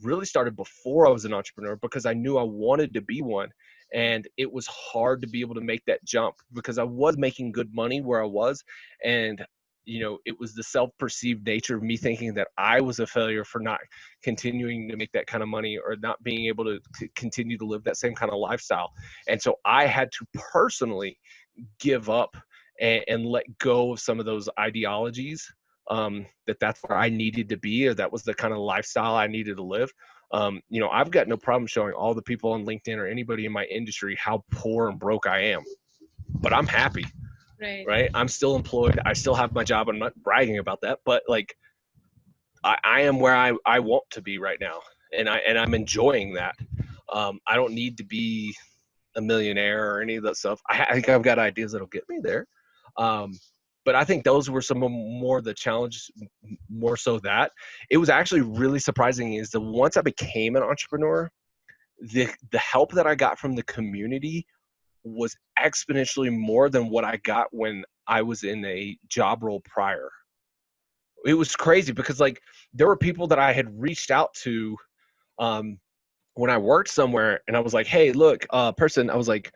Really started before I was an entrepreneur, because I knew I wanted to be one. And it was hard to be able to make that jump, because I was making good money where I was. And, it was the self-perceived nature of me thinking that I was a failure for not continuing to make that kind of money, or not being able to continue to live that same kind of lifestyle. And so I had to personally give up and let go of some of those ideologies, that's where I needed to be, or that was the kind of lifestyle I needed to live. I've got no problem showing all the people on LinkedIn or anybody in my industry how poor and broke I am, but I'm happy. Right. I'm still employed. I still have my job. I'm not bragging about that, but like, I am where I want to be right now. And I'm enjoying that. I don't need to be a millionaire or any of that stuff. I think I've got ideas that'll get me there. But I think those were some more the challenges, more so that it was actually really surprising is that once I became an entrepreneur, the help that I got from the community was exponentially more than what I got when I was in a job role prior. It was crazy, because like, there were people that I had reached out to when I worked somewhere, and I was like, hey, look, person, I was like,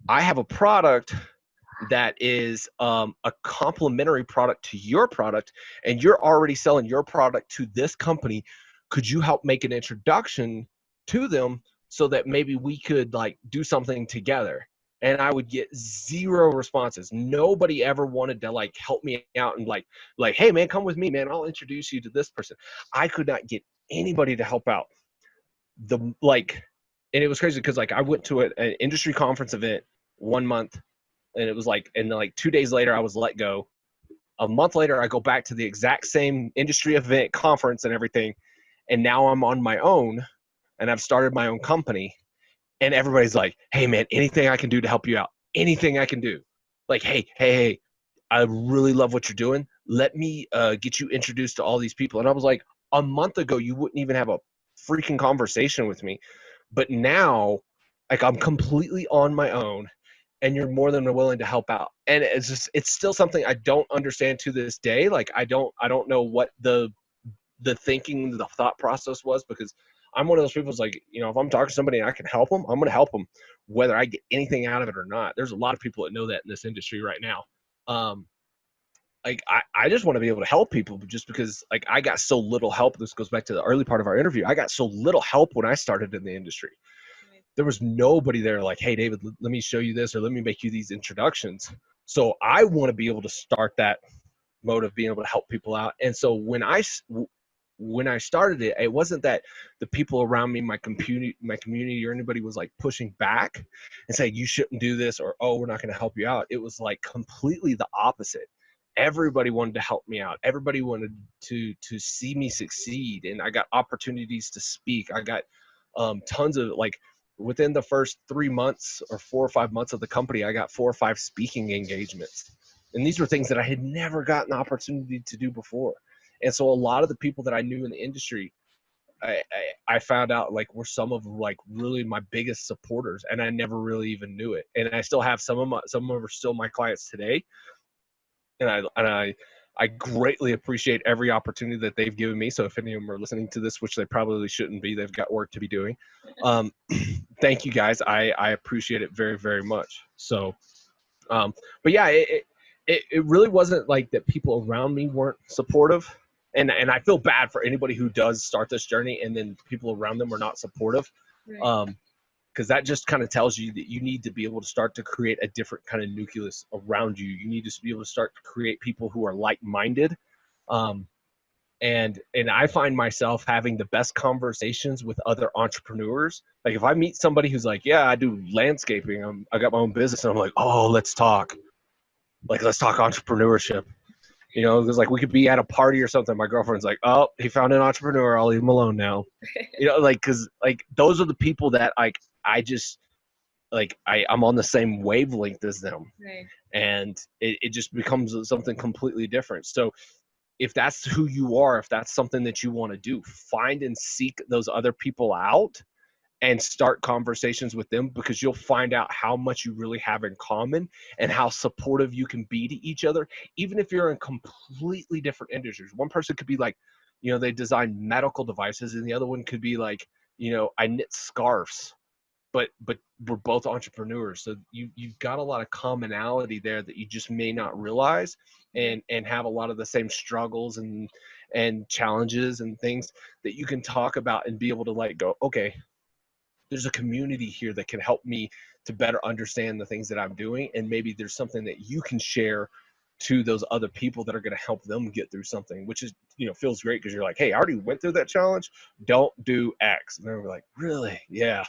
I have a product that is a complementary product to your product, and you're already selling your product to this company. Could you help make an introduction to them so that maybe we could like do something together? And I would get zero responses. Nobody ever wanted to like help me out and like, hey man, come with me, man. I'll introduce you to this person. I could not get anybody to help out. And it was crazy, because like I went to an industry conference event 1 month, and it was like, and like 2 days later I was let go. A month later I go back to the exact same industry event, conference and everything, and now I'm on my own, and I've started my own company. And everybody's like, hey man, anything I can do to help you out, anything I can do. Like, hey, I really love what you're doing. Let me get you introduced to all these people. And I was like, a month ago you wouldn't even have a freaking conversation with me, but now like I'm completely on my own, and you're more than willing to help out. And it's still something I don't understand to this day. Like, I don't know what the thinking, the thought process was, because I'm one of those people who's like, if I'm talking to somebody and I can help them, I'm going to help them whether I get anything out of it or not. There's a lot of people that know that in this industry right now. Like, I just want to be able to help people, just because like I got so little help. This goes back to the early part of our interview. I got so little help when I started in the industry. There was nobody there like, hey David, let me show you this, or let me make you these introductions. So I want to be able to start that mode of being able to help people out. And so when I started it, it wasn't that the people around me, my community or anybody was like pushing back and saying you shouldn't do this, or oh, we're not going to help you out. It was like completely the opposite. Everybody wanted to help me out. Everybody wanted to see me succeed, and I got opportunities to speak. I got tons of like, within the first 3 months or 4 or 5 months of the company, I got 4 or 5 speaking engagements. And these were things that I had never gotten the opportunity to do before. And so a lot of the people that I knew in the industry, I found out like were some of like really my biggest supporters, and I never really even knew it. And I still have some of them are still my clients today, and I greatly appreciate every opportunity that they've given me. So if any of them are listening to this, which they probably shouldn't be, they've got work to be doing. Thank you guys. I appreciate it very, very much. So, but yeah, it really wasn't like that people around me weren't supportive. And I feel bad for anybody who does start this journey and then people around them are not supportive. Right. Because that just kind of tells you that you need to be able to start to create a different kind of nucleus around you. You need to be able to start to create people who are like-minded. And I find myself having the best conversations with other entrepreneurs. Like if I meet somebody who's like, yeah, I do landscaping. I got my own business. And I'm like, oh, let's talk. Like, let's talk entrepreneurship. You know, because like we could be at a party or something. My girlfriend's like, oh, he found an entrepreneur. I'll leave him alone now. You know, like, because like those are the people that like I just like I'm on the same wavelength as them. Right. And it just becomes something completely different. So if that's who you are, if that's something that you want to do, find and seek those other people out and start conversations with them, because you'll find out how much you really have in common and how supportive you can be to each other, even if you're in completely different industries. One person could be like, you know, they design medical devices, and the other one could be like, you know, I knit scarves, but we're both entrepreneurs. So you've got a lot of commonality there that you just may not realize, and have a lot of the same struggles and challenges and things that you can talk about and be able to like go, okay, there's a community here that can help me to better understand the things that I'm doing. And maybe there's something that you can share to those other people that are going to help them get through something, which is, you know, feels great because you're like, hey, I already went through that challenge. Don't do X. And they're like, really? Yeah.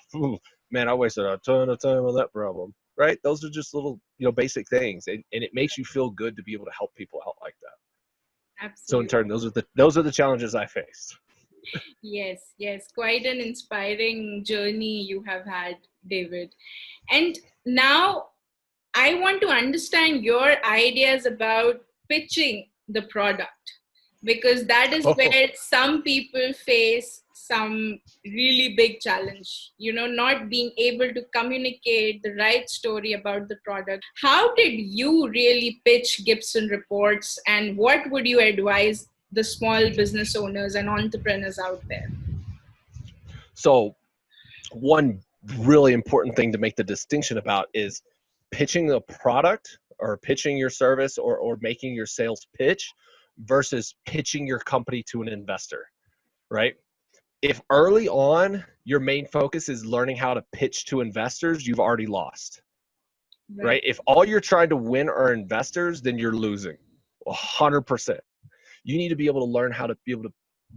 Man, I wasted a ton of time on that problem. Right? Those are just little, you know, basic things. And it makes you feel good to be able to help people out like that. Absolutely. So in turn, those are the challenges I faced. Yes, quite an inspiring journey you have had, David. And now I want to understand your ideas about pitching the product, because that is where some people face some really big challenge, you know, not being able to communicate the right story about the product. How did you really pitch Gibson Reports, and what would you advise the small business owners and entrepreneurs out there? So one really important thing to make the distinction about is pitching a product or pitching your service or making your sales pitch versus pitching your company to an investor, right? If early on your main focus is learning how to pitch to investors, you've already lost, right? If all you're trying to win are investors, then you're losing 100%. You need to be able to learn how to be able to,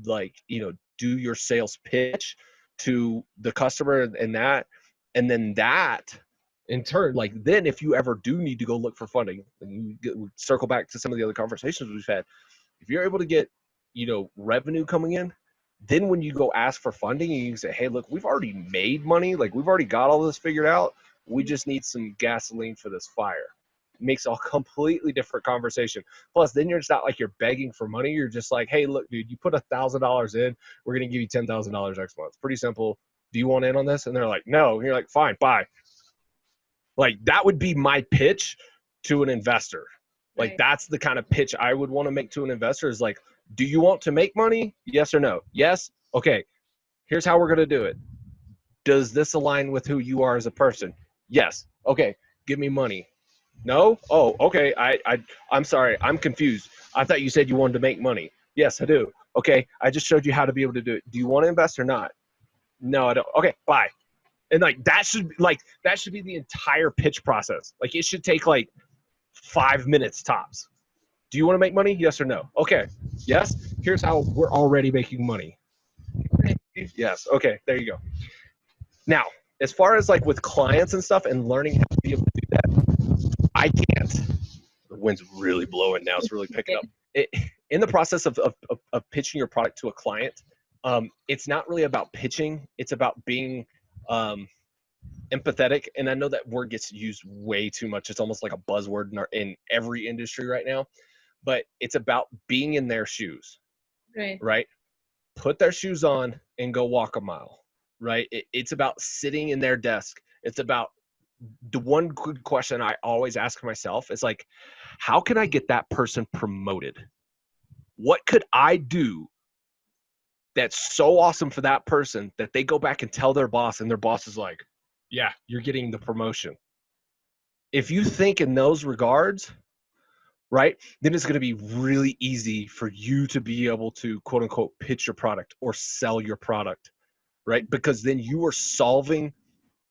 like, you know, do your sales pitch to the customer and then that in turn, like, then if you ever do need to go look for funding, and circle back to some of the other conversations we've had, if you're able to get, you know, revenue coming in, then when you go ask for funding and you say, hey, look, we've already made money, like we've already got all this figured out, we just need some gasoline for this fire. It makes a completely different conversation. Plus, then you're just not like you're begging for money. You're just like, hey, look, dude, you put $1,000 in, we're going to give you $10,000 next month. Pretty simple. Do you want in on this? And they're like, no. And you're like, fine, bye. Like, that would be my pitch to an investor. Like, that's the kind of pitch I would want to make to an investor, is like, do you want to make money? Yes or no? Yes? Okay. Here's how we're going to do it. Does this align with who you are as a person? Yes. Okay. Give me money. No? Oh, okay. I'm sorry. I'm confused. I thought you said you wanted to make money. Yes, I do. Okay. I just showed you how to be able to do it. Do you want to invest or not? No, I don't. Okay. Bye. And like, that should be the entire pitch process. Like, it should take like 5 minutes tops. Do you want to make money? Yes or no? Okay. Yes. Here's how we're already making money. Yes. Okay. There you go. Now, as far as like with clients and stuff and learning how to be able to do that, I can't. The wind's really blowing now. It's really picking up. In the process of pitching your product to a client, it's not really about pitching. It's about being empathetic. And I know that word gets used way too much. It's almost like a buzzword in every industry right now. But it's about being in their shoes, right? put their shoes on and go walk a mile, right? It's about sitting in their desk. It's about the one good question I always ask myself is like, how can I get that person promoted? What could I do that's so awesome for that person that they go back and tell their boss and their boss is like, yeah, you're getting the promotion. If you think in those regards, right, then it's going to be really easy for you to be able to quote unquote pitch your product or sell your product, right? Because then you are solving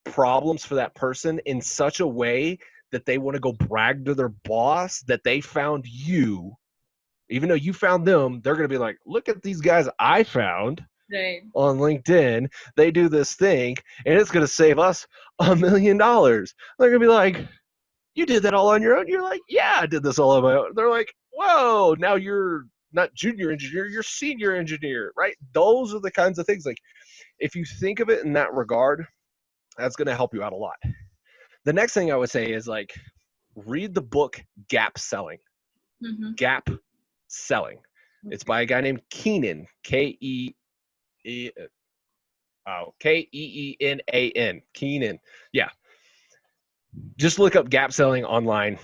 problems for that person in such a way that they want to go brag to their boss that they found you. Even though you found them, they're going to be like, look at these guys I found on LinkedIn. They do this thing and it's going to save us $1 million. They're going to be like, you did that all on your own? You're like, yeah, I did this all on my own. They're like, whoa, now you're not junior engineer, you're senior engineer, right? Those are the kinds of things. Like, if you think of it in that regard, that's going to help you out a lot. The next thing I would say is like, read the book Gap Selling. Gap Selling. It's by a guy named Keenan, Keenan. Keenan. Yeah. Just look up Gap Selling online.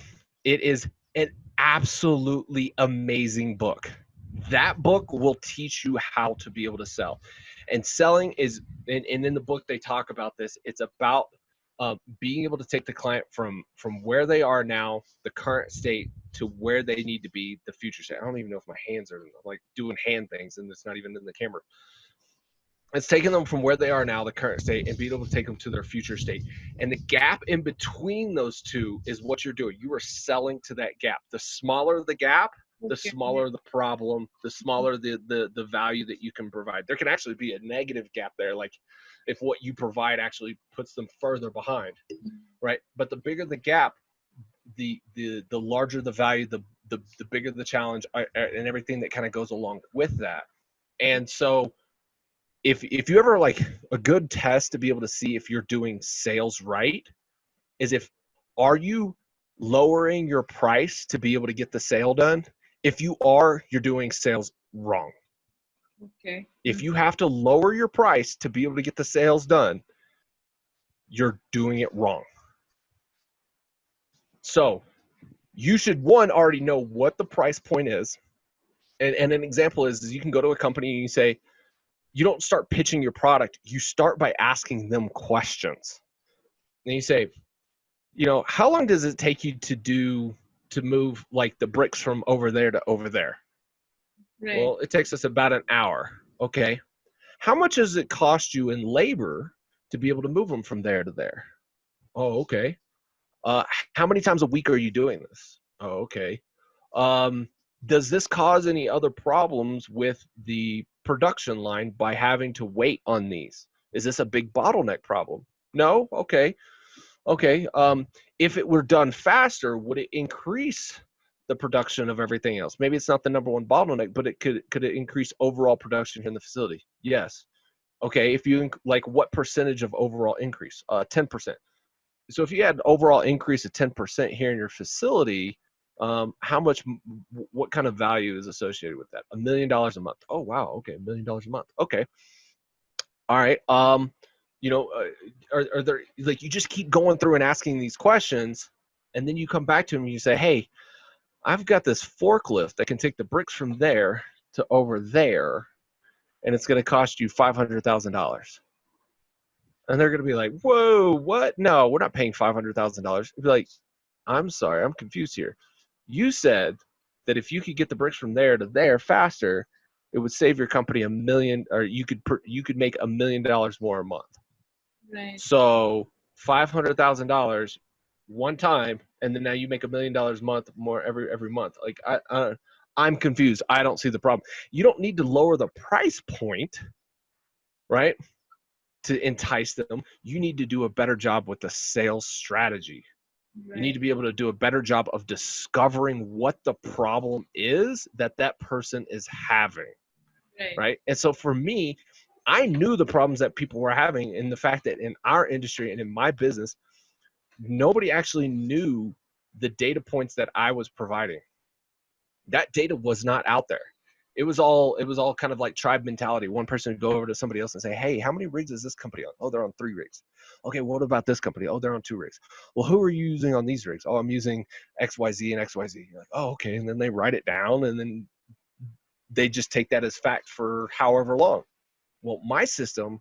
It is an absolutely amazing book. That book will teach you how to be able to sell. And selling is, and in the book they talk about this, it's about being able to take the client from where they are now, the current state, to where they need to be, the future state. I don't even know if my hands are like doing hand things and it's not even in the camera. It's taking them from where they are now, the current state, and being able to take them to their future state. And the gap in between those two is what you're doing. You are selling to that gap. The smaller the gap, the smaller the problem, the smaller the value that you can provide. There can actually be a negative gap there, like if what you provide actually puts them further behind, right? But the bigger the gap, the larger the value, the bigger the challenge, and everything that kind of goes along with that. And so if you ever, like, a good test to be able to see if you're doing sales right is are you lowering your price to be able to get the sale done? If you are, you're doing sales wrong. Okay. If you have to lower your price to be able to get the sales done, you're doing it wrong. So you should, one, already know what the price point is. And an example is you can go to a company and you say, you don't start pitching your product. You start by asking them questions. And you say, how long does it take you to move like the bricks from over there to over there? Right. Well, it takes us about an hour. Okay. How much does it cost you in labor to be able to move them from there to there? Oh, okay. How many times a week are you doing this? Oh, okay. Does this cause any other problems with the production line by having to wait on these? Is this a big bottleneck problem? No? Okay. Okay. If it were done faster, would it increase the production of everything else? Maybe it's not the number one bottleneck, but could it increase overall production in the facility? Yes. Okay. If you like, what percentage of overall increase? 10%. So if you had an overall increase of 10% here in your facility, what kind of value is associated with that? $1 million a month. Oh, wow. Okay. $1 million a month. Okay. All right. Are there, like, you just keep going through and asking these questions, and then you come back to them and you say, hey, I've got this forklift that can take the bricks from there to over there, and it's going to cost you $500,000. And they're going to be like, whoa, what? No, we're not paying $500,000. Be like, I'm sorry, I'm confused here. You said that if you could get the bricks from there to there faster, it would save your company $1 million, or you could make $1 million more a month. Right. So $500,000 one time, and then now you make $1 million a month more every month. Like, I'm confused. I don't see the problem. You don't need to lower the price point, right, to entice them. You need to do a better job with the sales strategy. Right. You need to be able to do a better job of discovering what the problem is that person is having. Right. And so for me, I knew the problems that people were having, in the fact that in our industry and in my business, nobody actually knew the data points that I was providing. That data was not out there. it was all kind of like tribe mentality. One person would go over to somebody else and say, hey, how many rigs is this company on? Oh, they're on 3 rigs. Okay, what about this company? Oh, they're on 2 rigs. Well, who are you using on these rigs? Oh, I'm using XYZ and XYZ. You're like, oh, okay. And then they write it down, and then they just take that as fact for however long. Well, my system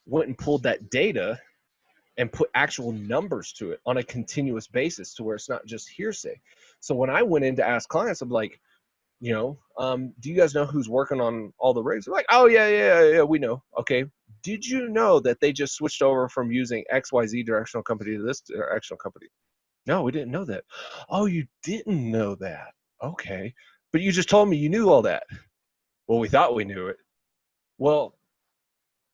went and pulled that data and put actual numbers to it on a continuous basis, to where it's not just hearsay. So when I went in to ask clients, I'm like, do you guys know who's working on all the rigs? They're like, oh, yeah, we know. Okay. Did you know that they just switched over from using XYZ directional company to this directional company? No, we didn't know that. Oh, you didn't know that. Okay. But you just told me you knew all that. Well, we thought we knew it. Well,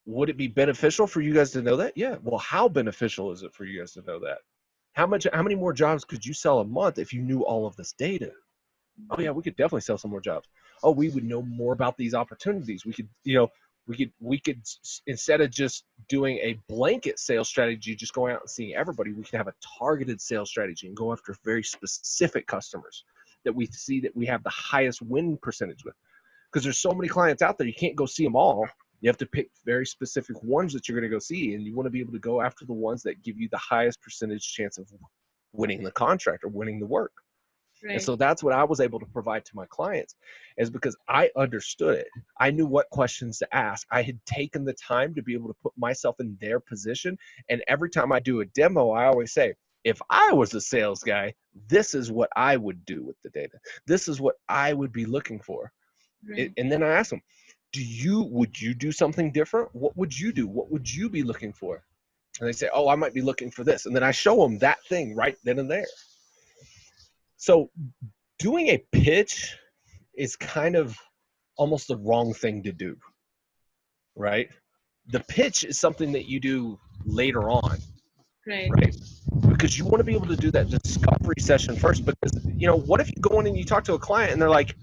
would it be beneficial for you guys to know that? Yeah. Well, how beneficial is it for you guys to know that? How many more jobs could you sell a month if you knew all of this data? Oh yeah, we could definitely sell some more jobs. Oh, we would know more about these opportunities. We could, we could instead of just doing a blanket sales strategy, just going out and seeing everybody, we can have a targeted sales strategy and go after very specific customers that we see that we have the highest win percentage with. Because there's so many clients out there, you can't go see them all. You have to pick very specific ones that you're going to go see, and you want to be able to go after the ones that give you the highest percentage chance of winning the contract or winning the work. Right. And so that's what I was able to provide to my clients, is because I understood it. I knew what questions to ask. I had taken the time to be able to put myself in their position. And every time I do a demo, I always say, if I was a sales guy, this is what I would do with the data. This is what I would be looking for. Right. And then I ask them, would you do something different? What would you do? What would you be looking for? And they say, oh, I might be looking for this. And then I show them that thing right then and there. So doing a pitch is kind of almost the wrong thing to do, right? The pitch is something that you do later on, Right. Because you want to be able to do that discovery session first. Because, what if you go in and you talk to a client and they're like,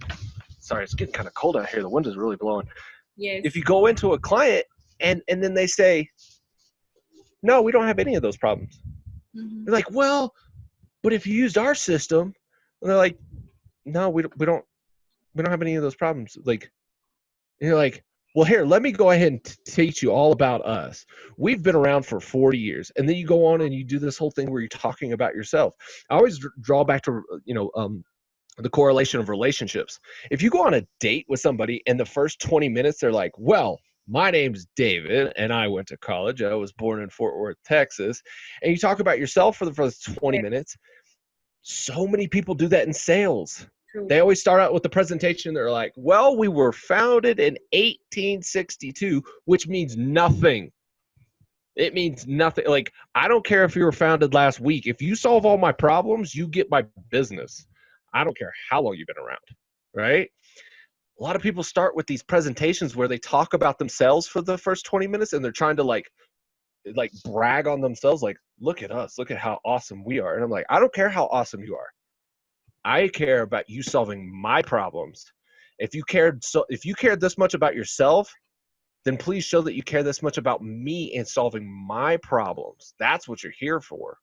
sorry, it's getting kind of cold out here. The wind is really blowing. Yes. If you go into a client and then they say, no, we don't have any of those problems. Mm-hmm. They're like, well, but if you used our system, and they're like, no, we don't have any of those problems. Like, and you're like, well, here, let me go ahead and teach you all about us. We've been around for 40 years. And then you go on and you do this whole thing where you're talking about yourself. I always draw back to, the correlation of relationships. If you go on a date with somebody and the first 20 minutes, they're like, well, my name's David and I went to college. I was born in Fort Worth, Texas. And you talk about yourself for the first 20 minutes. So many people do that in sales. True. They always start out with the presentation. They're like, well, we were founded in 1862, which means nothing. It means nothing. Like, I don't care if you were founded last week. If you solve all my problems, you get my business. I don't care how long you've been around, right? A lot of people start with these presentations where they talk about themselves for the first 20 minutes and they're trying to like brag on themselves, like, look at us, look at how awesome we are. And I'm like, I don't care how awesome you are. I care about you solving my problems. If you cared this much about yourself, then please show that you care this much about me and solving my problems. That's what you're here for.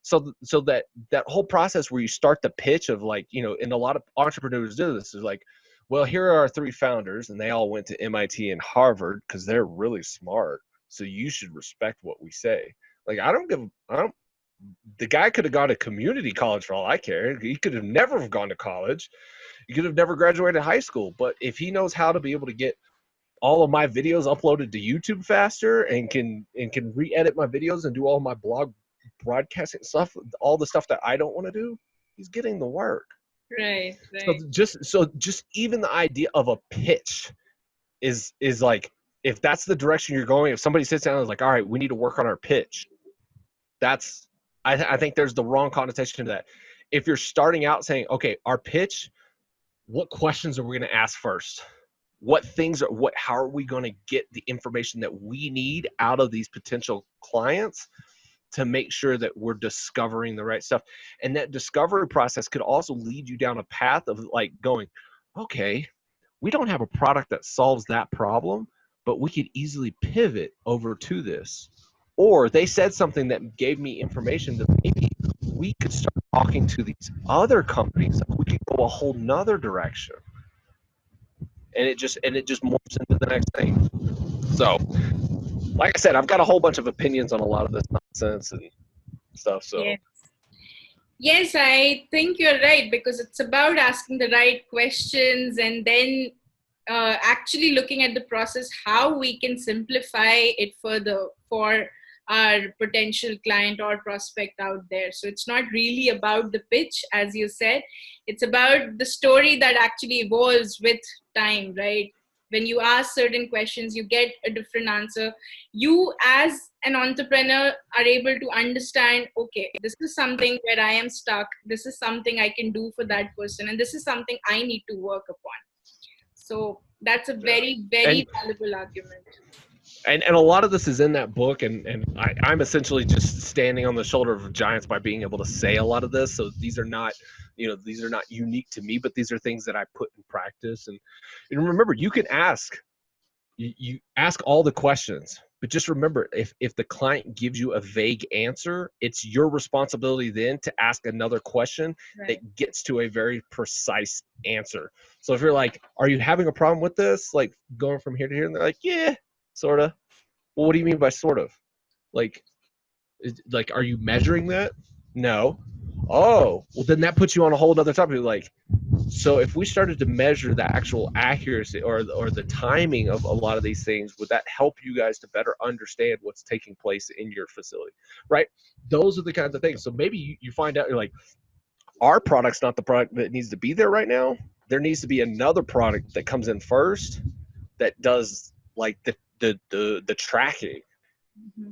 So that whole process where you start the pitch of like, and a lot of entrepreneurs do this, is like, well, here are our 3 founders and they all went to MIT and Harvard because they're really smart. So you should respect what we say. Like, the guy could have gone to community college for all I care. He could have never have gone to college. He could have never graduated high school. But if he knows how to be able to get all of my videos uploaded to YouTube faster and can re-edit my videos and do all my blog broadcasting stuff, all the stuff that I don't want to do, he's getting the work. Right. So just even the idea of a pitch is like, if that's the direction you're going, if somebody sits down and is like, all right, we need to work on our pitch, I think there's the wrong connotation to that. If you're starting out saying, okay, our pitch, what questions are we going to ask first? How are we going to get the information that we need out of these potential clients to make sure that we're discovering the right stuff? And that discovery process could also lead you down a path of like going, okay, we don't have a product that solves that problem, but we could easily pivot over to this. Or they said something that gave me information that maybe we could start talking to these other companies. We could go a whole nother direction. and it just morphs into the next thing. So, like I said, I've got a whole bunch of opinions on a lot of this nonsense and stuff. So. Yes. Yes, I think you're right, because it's about asking the right questions and then actually looking at the process, how we can simplify it further for our potential client or prospect out there. So it's not really about the pitch, as you said, it's about the story that actually evolves with time, right? When you ask certain questions, you get a different answer. You as an entrepreneur are able to understand, okay, this is something where I am stuck, this is something I can do for that person, and this is something I need to work upon. So that's a very, very valuable argument. And a lot of this is in that book, and I'm essentially just standing on the shoulder of giants by being able to say a lot of this. So these are not, these are not unique to me, but these are things that I put in practice. And remember, you can ask, you ask all the questions, but just remember, if the client gives you a vague answer, it's your responsibility then to ask another question that gets to a very precise answer. So if you're like, are you having a problem with this? Like going from here to here, and they're like, yeah, sort of. Well, what do you mean by sort of? Like, are you measuring that? No. Oh, well, then that puts you on a whole other topic. Like, so if we started to measure the actual accuracy or the timing of a lot of these things, would that help you guys to better understand what's taking place in your facility, right? Those are the kinds of things. So maybe you find out, you're like, our product's not the product that needs to be there right now. There needs to be another product that comes in first that does like the tracking. Mm-hmm.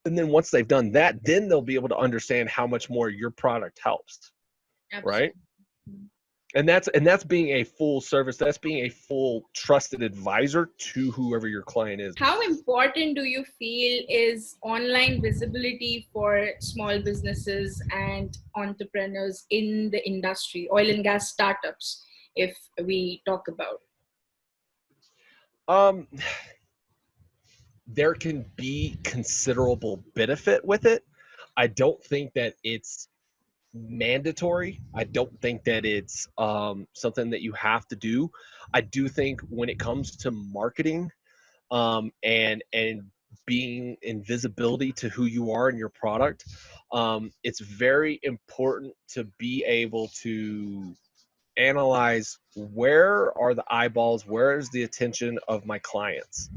And then once they've done that, then they'll be able to understand how much more your product helps. Absolutely. Right? And that's being a full service, that's being a full trusted advisor to whoever your client is. How important do you feel is online visibility for small businesses and entrepreneurs in the industry, oil and gas startups, if we talk about? There can be considerable benefit with it. I don't think that it's mandatory. I don't think that it's something that you have to do. I do think when it comes to marketing and being in visibility to who you are and your product, it's very important to be able to analyze where are the eyeballs, where is the attention of my clients,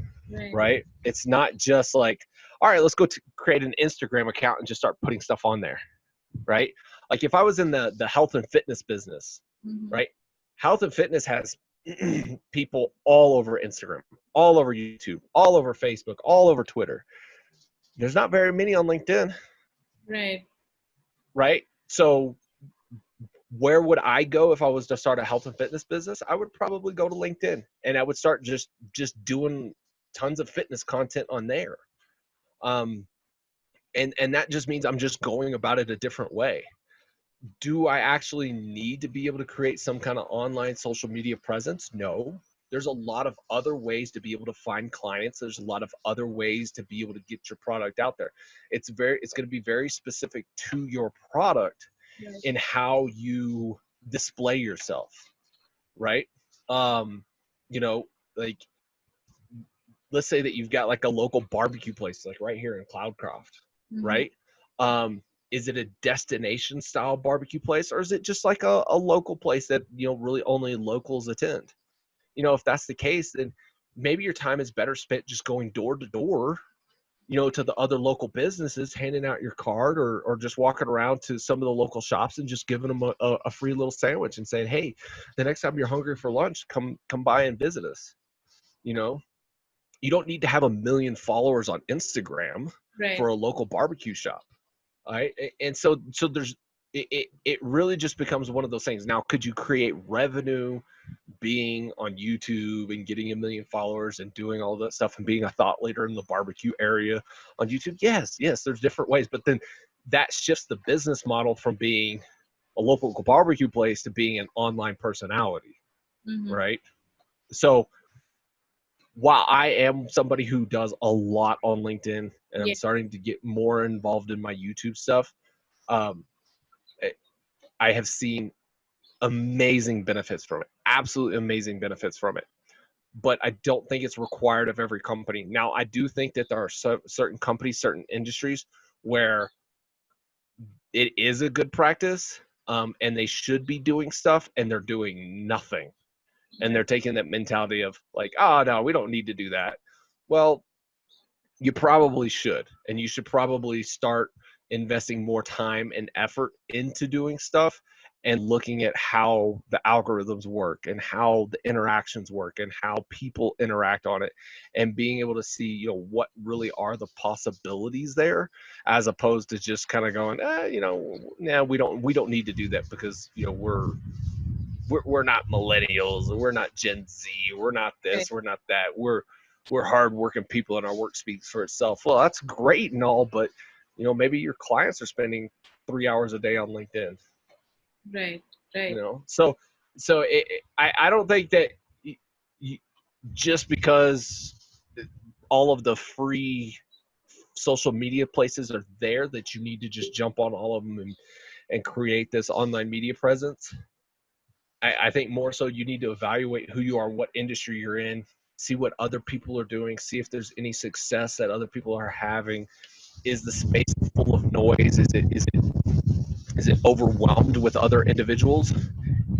right? It's not just like, all right, let's go to create an Instagram account and just start putting stuff on there, right? Like if I was in the health and fitness business, right? Health and fitness has people all over Instagram, all over YouTube, all over Facebook, all over Twitter. There's not very many on LinkedIn. Right? So where would I go if I was to start a health and fitness business? I would probably go to LinkedIn, and I would start just doing tons of fitness content on there. And that just means I'm just going about it a different way. Do I actually need to be able to create some kind of online social media presence? No. There's a lot of other ways to be able to find clients. There's a lot of other ways to be able to get your product out there. It's going to be very specific to your product in how you display yourself, right? Like let's say that you've got like a local barbecue place, like right here in Cloudcroft, right? Is it a destination style barbecue place, or is it just like a local place that, really only locals attend? If that's the case, then maybe your time is better spent just going door to door, to the other local businesses, handing out your card or just walking around to some of the local shops and just giving them a free little sandwich and saying, hey, the next time you're hungry for lunch, come by and visit us. You don't need to have 1 million followers on Instagram for a local barbecue shop. All right. And so there's, it really just becomes one of those things. Now, could you create revenue being on YouTube and getting 1 million followers and doing all that stuff and being a thought leader in the barbecue area on YouTube? Yes, there's different ways, but then that shifts the business model from being a local barbecue place to being an online personality, right? So while I am somebody who does a lot on LinkedIn and I'm starting to get more involved in my YouTube stuff, I have seen amazing benefits from it. Absolutely amazing benefits from it. but I don't think it's required of every company. Now, I do think that there are certain companies, certain industries where it is a good practice, and they should be doing stuff, and they're doing nothing. And they're taking that mentality of like, oh, no, we don't need to do that. Well, you probably should, and you should probably start investing more time and effort into doing stuff and looking at how the algorithms work and how the interactions work and how people interact on it, and being able to see, you know, what really are the possibilities there, as opposed to just kind of going, you know, nah, we don't need to do that because, you know, we're not millennials, we're not Gen Z, we're not this, we're not that, we're hardworking people and our work speaks for itself. Well, that's great and all, but you know, maybe your clients are spending 3 hours a day on LinkedIn. Right. You know, so I don't think that just because all of the free social media places are there that you need to just jump on all of them and create this online media presence. I think more so you need to evaluate who you are, what industry you're in, see what other people are doing, see if there's any success that other people are having. Is the space full of noise? Is it overwhelmed with other individuals?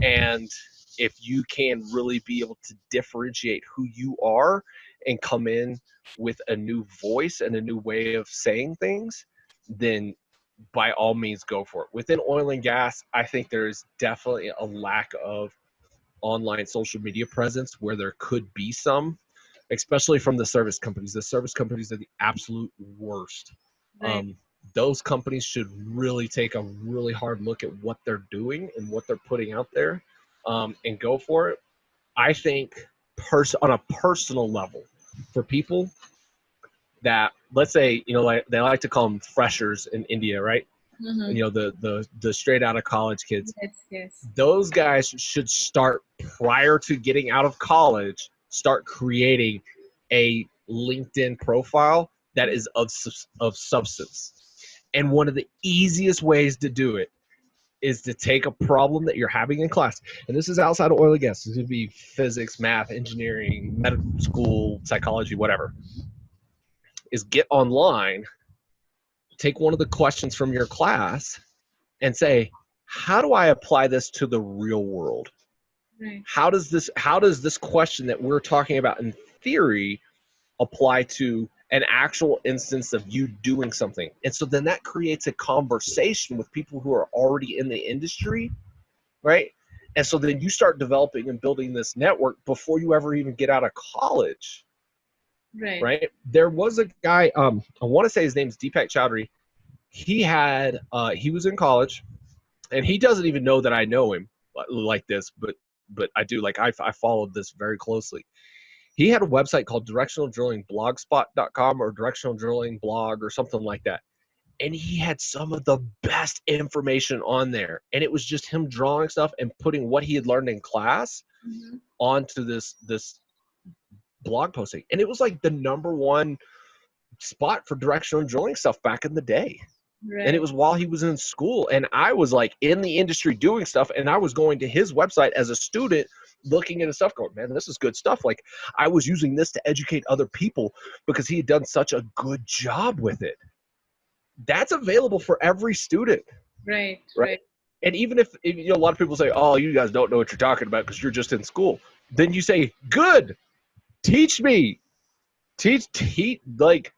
And if you can really be able to differentiate who you are and come in with a new voice and a new way of saying things, then by all means go for it. Within oil and gas, I think there's definitely a lack of online social media presence where there could be some, especially from the service companies. The service companies are the absolute worst. Right. Those companies should really take a really hard look at what they're doing and what they're putting out there, and go for it. I think on a personal level, for people that, let's say, you know, like they like to call them freshers in India, right? Mm-hmm. You know, the straight out of college kids. Yes. Those guys should start, prior to getting out of college, start creating a LinkedIn profile that is of substance. And one of the easiest ways to do it is to take a problem that you're having in class, and this is outside of oil and gas. This would be physics, math, engineering, medical school, psychology, whatever. Is get online, take one of the questions from your class, and say, how do I apply this to the real world? Right. How does this question that we're talking about in theory apply to an actual instance of you doing something? And so then that creates a conversation with people who are already in the industry, right? And so then you start developing and building this network before you ever even get out of college, right? There was a guy, I want to say his name's Deepak Chowdhury. He was in college, and he doesn't even know that I know him like this, but I do. Like, I followed this very closely. He had a website called Directional Drilling Blogspot.com or Directional Drilling Blog or something like that. And he had some of the best information on there. And it was just him drawing stuff and putting what he had learned in class onto this blog posting. And it was like the #1 spot for directional drilling stuff back in the day. Right. And it was while he was in school, and I was like in the industry doing stuff, and I was going to his website as a student looking at his stuff going, man, this is good stuff. Like, I was using this to educate other people because he had done such a good job with it. That's available for every student. Right. And even if you know, a lot of people say, oh, you guys don't know what you're talking about because you're just in school, then you say, good, teach me. Teach, like,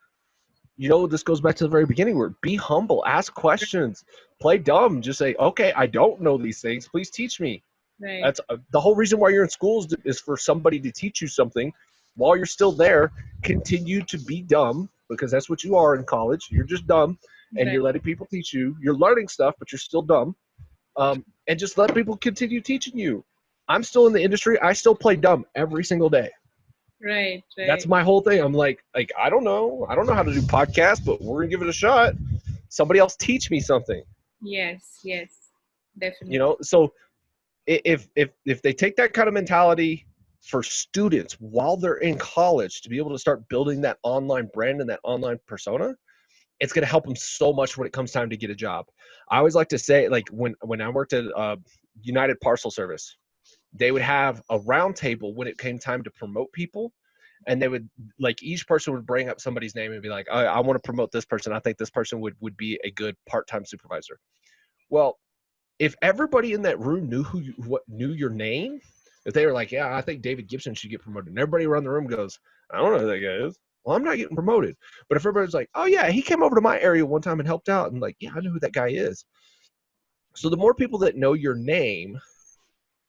you know, this goes back to the very beginning where be humble, ask questions, play dumb, just say, okay, I don't know these things, please teach me. Right. That's the whole reason why you're in school is for somebody to teach you something. While you're still there, continue to be dumb, because that's what you are in college. You're just dumb, and you're letting people teach you. You're learning stuff, but you're still dumb. And just let people continue teaching you. I'm still in the industry. I still play dumb every single day. Right. That's my whole thing. I'm like I don't know how to do podcasts, but we're gonna give it a shot. Somebody else teach me something. Yes, definitely. You know, so if they take that kind of mentality for students while they're in college to be able to start building that online brand and that online persona, it's going to help them so much when it comes time to get a job. I always like to say, like, when I worked at United Parcel Service, they would have a round table when it came time to promote people. And they would, like, each person would bring up somebody's name and be like, I want to promote this person. I think this person would be a good part-time supervisor. Well, if everybody in that room knew your name, if they were like, yeah, I think David Gibson should get promoted, and everybody around the room goes, I don't know who that guy is. Well, I'm not getting promoted. But if everybody's like, oh yeah, he came over to my area one time and helped out, and like, yeah, I know who that guy is. So the more people that know your name,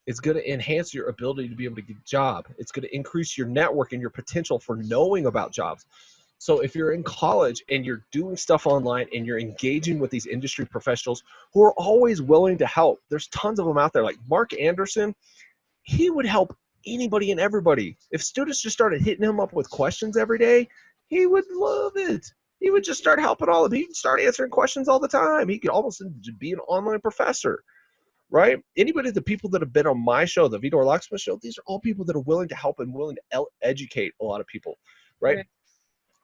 it's going to enhance your ability to be able to get a job. It's going to increase your network and your potential for knowing about jobs. So if you're in college and you're doing stuff online and you're engaging with these industry professionals who are always willing to help, there's tons of them out there. Like Mark Anderson, he would help anybody and everybody. If students just started hitting him up with questions every day, he would love it. He would just start helping all of them. He'd start answering questions all the time. He could almost be an online professor. Right? Anybody, the people that have been on my show, the Vidor Locksmith show, these are all people that are willing to help and willing to educate a lot of people, right?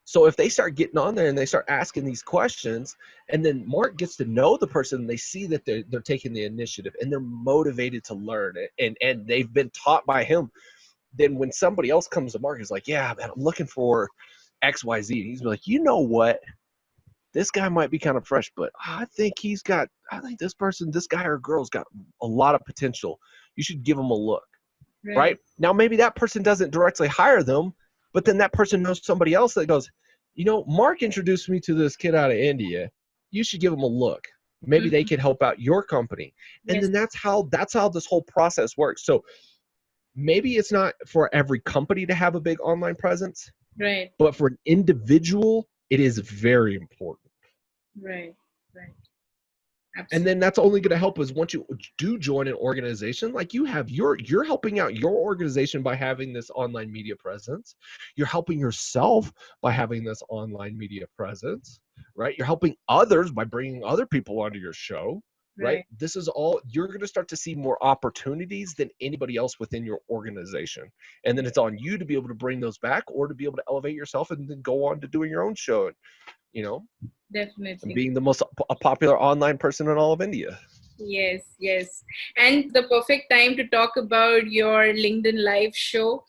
So if they start getting on there and they start asking these questions, and then Mark gets to know the person, and they see that they're taking the initiative and they're motivated to learn it, and they've been taught by him, then when somebody else comes to Mark, he's like, yeah, man, I'm looking for XYZ. And he's like, you know what? This guy might be kind of fresh, but I think this guy or girl's got a lot of potential. You should give him a look, right? Now, maybe that person doesn't directly hire them, but then that person knows somebody else that goes, Mark introduced me to this kid out of India. You should give him a look. Maybe they could help out your company. And then that's how this whole process works. So maybe it's not for every company to have a big online presence, right? But for an individual, it is very important. Right. Absolutely. And then that's only going to help us once you do join an organization. Like you're helping out your organization by having this online media presence. You're helping yourself by having this online media presence, right? You're helping others by bringing other people onto your show, right? This is all, you're going to start to see more opportunities than anybody else within your organization. And then it's on you to be able to bring those back or to be able to elevate yourself and then go on to doing your own show, Definitely. Being the most popular online person in all of India. Yes. And the perfect time to talk about your LinkedIn Live show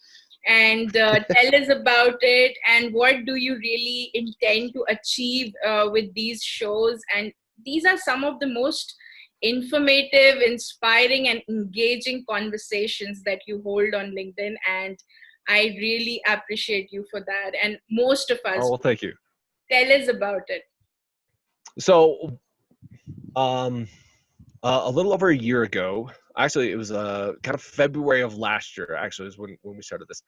and tell us about it and what do you really intend to achieve with these shows. And these are some of the most informative, inspiring, and engaging conversations that you hold on LinkedIn. And I really appreciate you for that. And most of us. Oh, well, thank you. Tell us about it. So, a little over a year ago, actually, it was kind of February of last year, actually, is when we started this.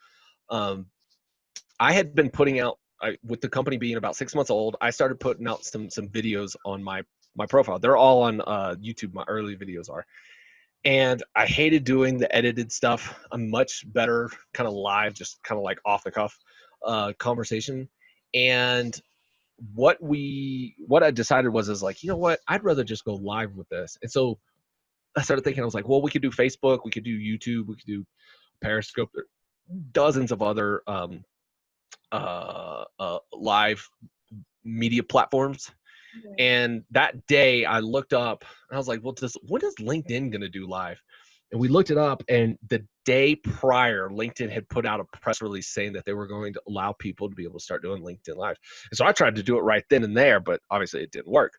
I had been putting out, with the company being about 6 months old, I started putting out some videos on my profile. They're all on YouTube, my early videos are. And I hated doing the edited stuff. I'm much better kind of live, just kind of like off the cuff conversation. And what I decided was like, you know what, I'd rather just go live with this. And so I started thinking, I was like, well, we could do Facebook, we could do YouTube, we could do Periscope, dozens of other live media platforms. And that day I looked up and I was like, well, what is LinkedIn going to do live? And we looked it up, and the day prior, LinkedIn had put out a press release saying that they were going to allow people to be able to start doing LinkedIn Live. And so I tried to do it right then and there, but obviously it didn't work.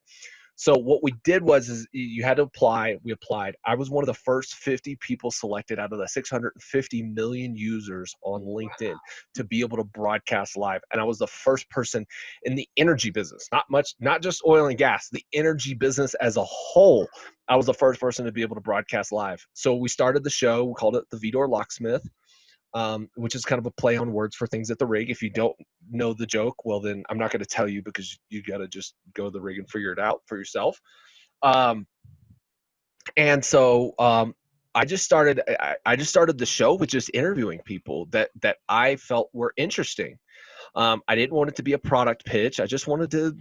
So what we did is you had to apply. We applied. I was one of the first 50 people selected out of the 650 million users on LinkedIn to be able to broadcast live. And I was the first person in the energy business, not just oil and gas, the energy business as a whole. I was the first person to be able to broadcast live. So we started the show. We called it the Vidor Locksmith. Which is kind of a play on words for things at the rig. If you don't know the joke, well, then I'm not going to tell you because you got to just go to the rig and figure it out for yourself. And so I just started the show with just interviewing people that I felt were interesting. I didn't want it to be a product pitch. I just wanted to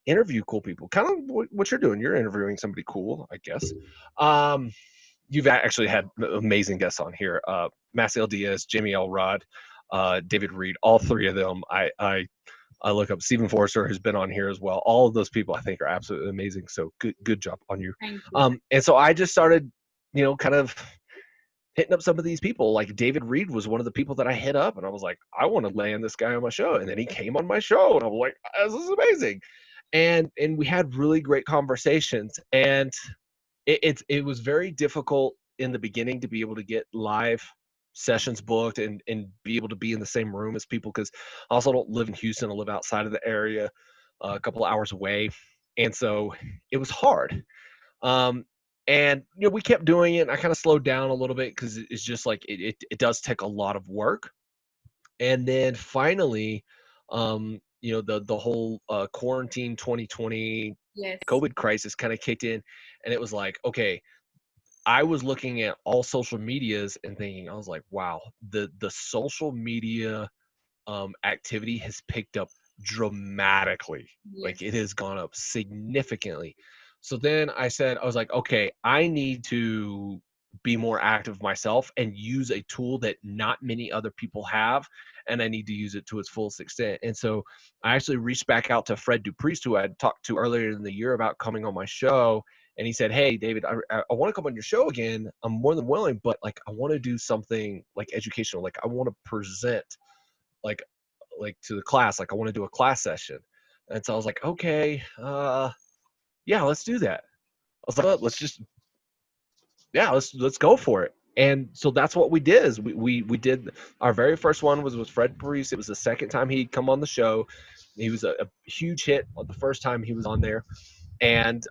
interview cool people. Kind of what you're doing. You're interviewing somebody cool, I guess. You've actually had amazing guests on here. Maciel Diaz, Jamie Elrod, David Reed, all three of them. I look up Stephen Forrester, who's been on here as well. All of those people I think are absolutely amazing. So good job on you. Thank you. And so I just started, kind of hitting up some of these people. Like David Reed was one of the people that I hit up, and I was like, I want to land this guy on my show. And then he came on my show, and I was like, this is amazing. And we had really great conversations. And it was very difficult in the beginning to be able to get live sessions booked and be able to be in the same room as people, because I also don't live in Houston. I live outside of the area, a couple of hours away. And so it was hard. And we kept doing it, and I kind of slowed down a little bit because it's just like it does take a lot of work. And then finally, the whole quarantine 2020 Yes. COVID crisis kind of kicked in, and it was like, okay, I was looking at all social medias and thinking, I was like, wow, the social media activity has picked up dramatically. Like it Yes. has gone up significantly. So then I was like, okay, I need to be more active myself and use a tool that not many other people have, and I need to use it to its fullest extent. And so I actually reached back out to Fred Dupriest, who I had talked to earlier in the year about coming on my show. And he said, hey, David, I want to come on your show again. I'm more than willing, but like I want to do something like educational. Like I want to present like to the class. Like I want to do a class session. And so I was like, okay, yeah, let's do that. I was like, let's go for it. And so that's what we did. Is we did our very first one was with Fred Parise. It was the second time he'd come on the show. He was a huge hit the first time he was on there. And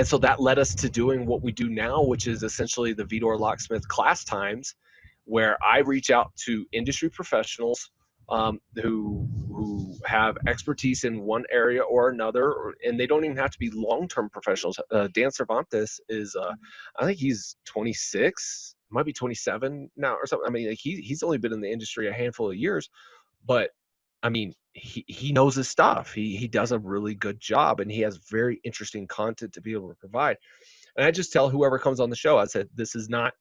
so that led us to doing what we do now, which is essentially the Vidor Locksmith class times, where I reach out to industry professionals who have expertise in one area or another, and they don't even have to be long-term professionals. Dan Cervantes is, I think he's 26, might be 27 now or something. I mean, like he's only been in the industry a handful of years, but I mean, he knows his stuff. He does a really good job, and he has very interesting content to be able to provide. And I just tell whoever comes on the show, I said, this is not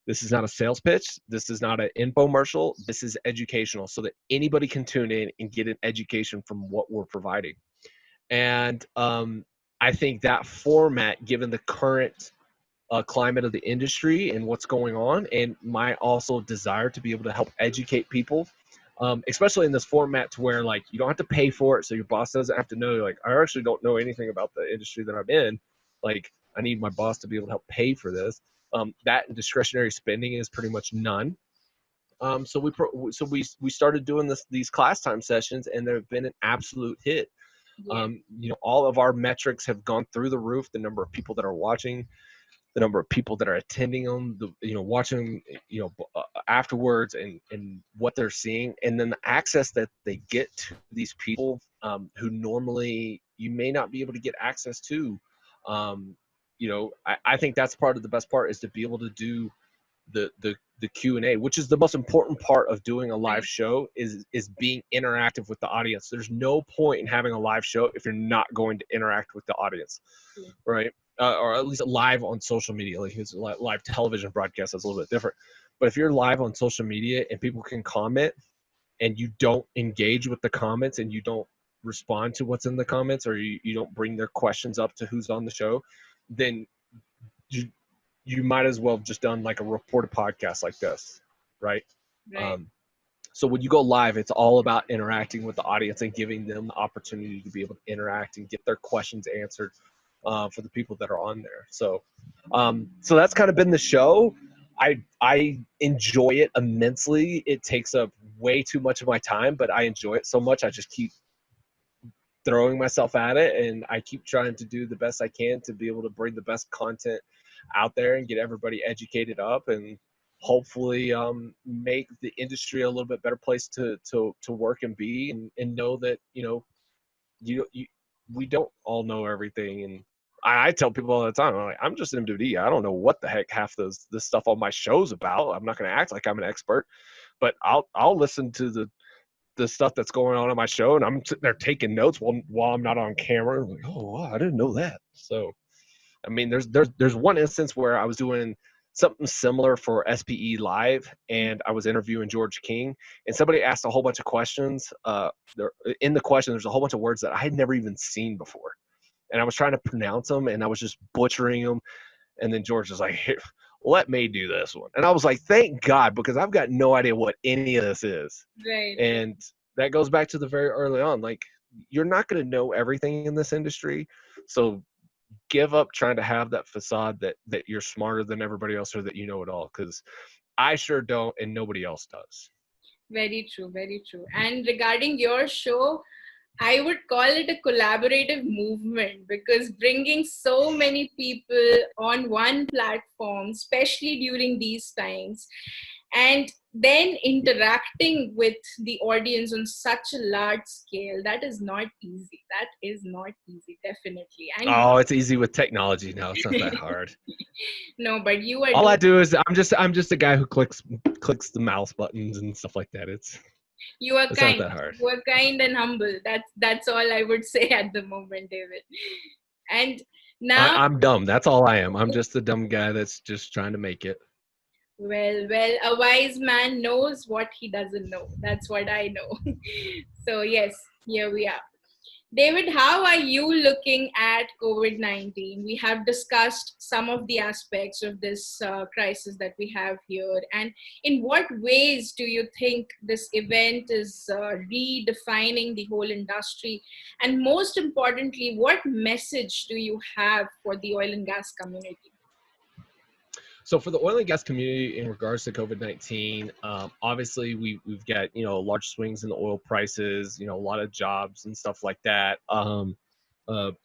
a sales pitch. This is not an infomercial. This is educational, so that anybody can tune in and get an education from what we're providing. And I think that format, given the current climate of the industry and what's going on, and my also desire to be able to help educate people, especially in this format to where like you don't have to pay for it, so your boss doesn't have to know. Like, I actually don't know anything about the industry that I'm in. Like, I need my boss to be able to help pay for this. That discretionary spending is pretty much none. So we started doing these class time sessions, and they've been an absolute hit. Yeah. All of our metrics have gone through the roof. The number of people that are watching, the number of people that are attending them, watching, afterwards, and what they're seeing, and then the access that they get to these people who normally you may not be able to get access to. I think that's part of the best part, is to be able to do the Q&A, which is the most important part of doing a live show, is being interactive with the audience. There's no point in having a live show if you're not going to interact with the audience, right? Or at least live on social media. Like it's live television broadcast, that's a little bit different. But if you're live on social media and people can comment, and you don't engage with the comments, and you don't respond to what's in the comments, or you don't bring their questions up to who's on the show, then you might as well have just done like a reported podcast like this, right? Right. So when you go live, it's all about interacting with the audience and giving them the opportunity to be able to interact and get their questions answered for the people that are on there. So that's kind of been the show. I enjoy it immensely. It takes up way too much of my time, but I enjoy it so much. I just keep throwing myself at it, and I keep trying to do the best I can to be able to bring the best content out there and get everybody educated up, and hopefully make the industry a little bit better place to work and be, and know that we don't all know everything. And I tell people all the time, I'm just an MD. I don't know what the heck half this stuff on my show's about. I'm not going to act like I'm an expert, but I'll listen to the stuff that's going on my show, and I'm sitting there taking notes while I'm not on camera. I'm like, oh wow, I didn't know that. So I mean, there's one instance where I was doing something similar for SPE Live, and I was interviewing George King, and somebody asked a whole bunch of questions. In the question, there's a whole bunch of words that I had never even seen before, and I was trying to pronounce them, and I was just butchering them. And then George was like, hey, let me do this one. And I was like, thank God, because I've got no idea what any of this is. Right. And that goes back to the very early on. Like, you're not going to know everything in this industry. So give up trying to have that facade that you're smarter than everybody else or that you know it all. Because I sure don't, and nobody else does. Very true, very true. And regarding your show, I would call it a collaborative movement, because bringing so many people on one platform, especially during these times, and then interacting with the audience on such a large scale, that is not easy. That is not easy, definitely. And Oh, it's easy with technology now. It's not that hard. no, but you are All I doing, do is I'm just a guy who clicks the mouse buttons and stuff like that. you are It's not kind. that hard. You are kind and humble. That's all I would say at the moment, David. And now, I'm dumb. That's all I am. I'm just a dumb guy that's just trying to make it. well, a wise man knows what he doesn't know. That's what I know. So yes, here we are. David, how are you looking at COVID-19? We have discussed some of the aspects of this crisis that we have here. And in what ways do you think this event is redefining the whole industry? And most importantly, what message do you have for the oil and gas community? So for the oil and gas community in regards to COVID-19, obviously we've got, large swings in the oil prices, a lot of jobs and stuff like that. A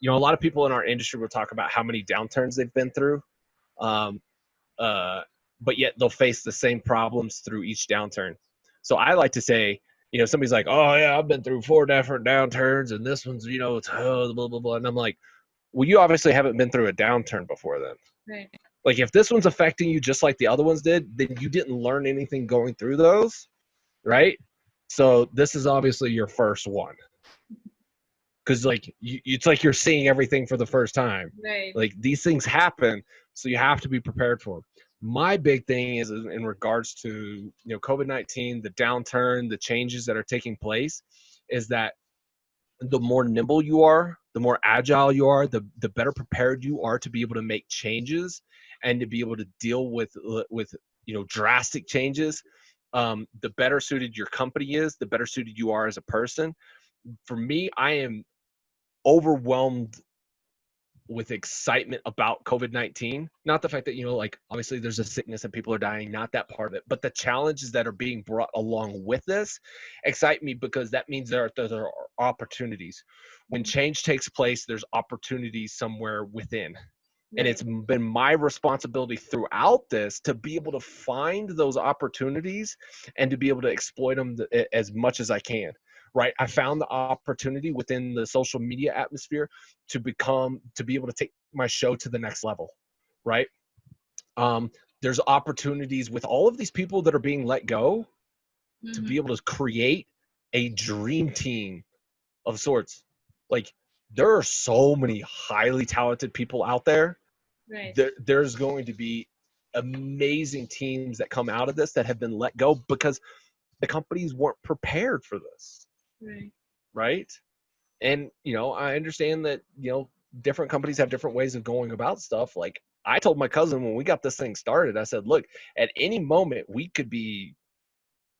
lot of people in our industry will talk about how many downturns they've been through, um, uh, but yet they'll face the same problems through each downturn. So I like to say, somebody's like, oh yeah, I've been through 4 different downturns and this one's, it's blah, blah, blah. And I'm like, well, you obviously haven't been through a downturn before then. Right. Like, if this one's affecting you just like the other ones did, then you didn't learn anything going through those, right? So this is obviously your first one. Because, like, it's like you're seeing everything for the first time. Right. Like, these things happen, so you have to be prepared for them. My big thing is in regards to, COVID-19, the downturn, the changes that are taking place, is that the more nimble you are, the more agile you are, the better prepared you are to be able to make changes and to be able to deal with drastic changes. The better suited your company is, the better suited you are as a person. For me, I am overwhelmed with excitement about COVID-19. Not the fact that, obviously there's a sickness and people are dying, not that part of it, but the challenges that are being brought along with this excite me, because that means there are opportunities. When change takes place, there's opportunities somewhere within. And it's been my responsibility throughout this to be able to find those opportunities and to be able to exploit them as much as I can. Right. I found the opportunity within the social media atmosphere to be able to take my show to the next level. Right. There's opportunities with all of these people that are being let go to be able to create a dream team of sorts. Like, there are so many highly talented people out there. Right. There's going to be amazing teams that come out of this that have been let go because the companies weren't prepared for this. Right. And, I understand that, different companies have different ways of going about stuff. Like, I told my cousin when we got this thing started, I said, look, at any moment we could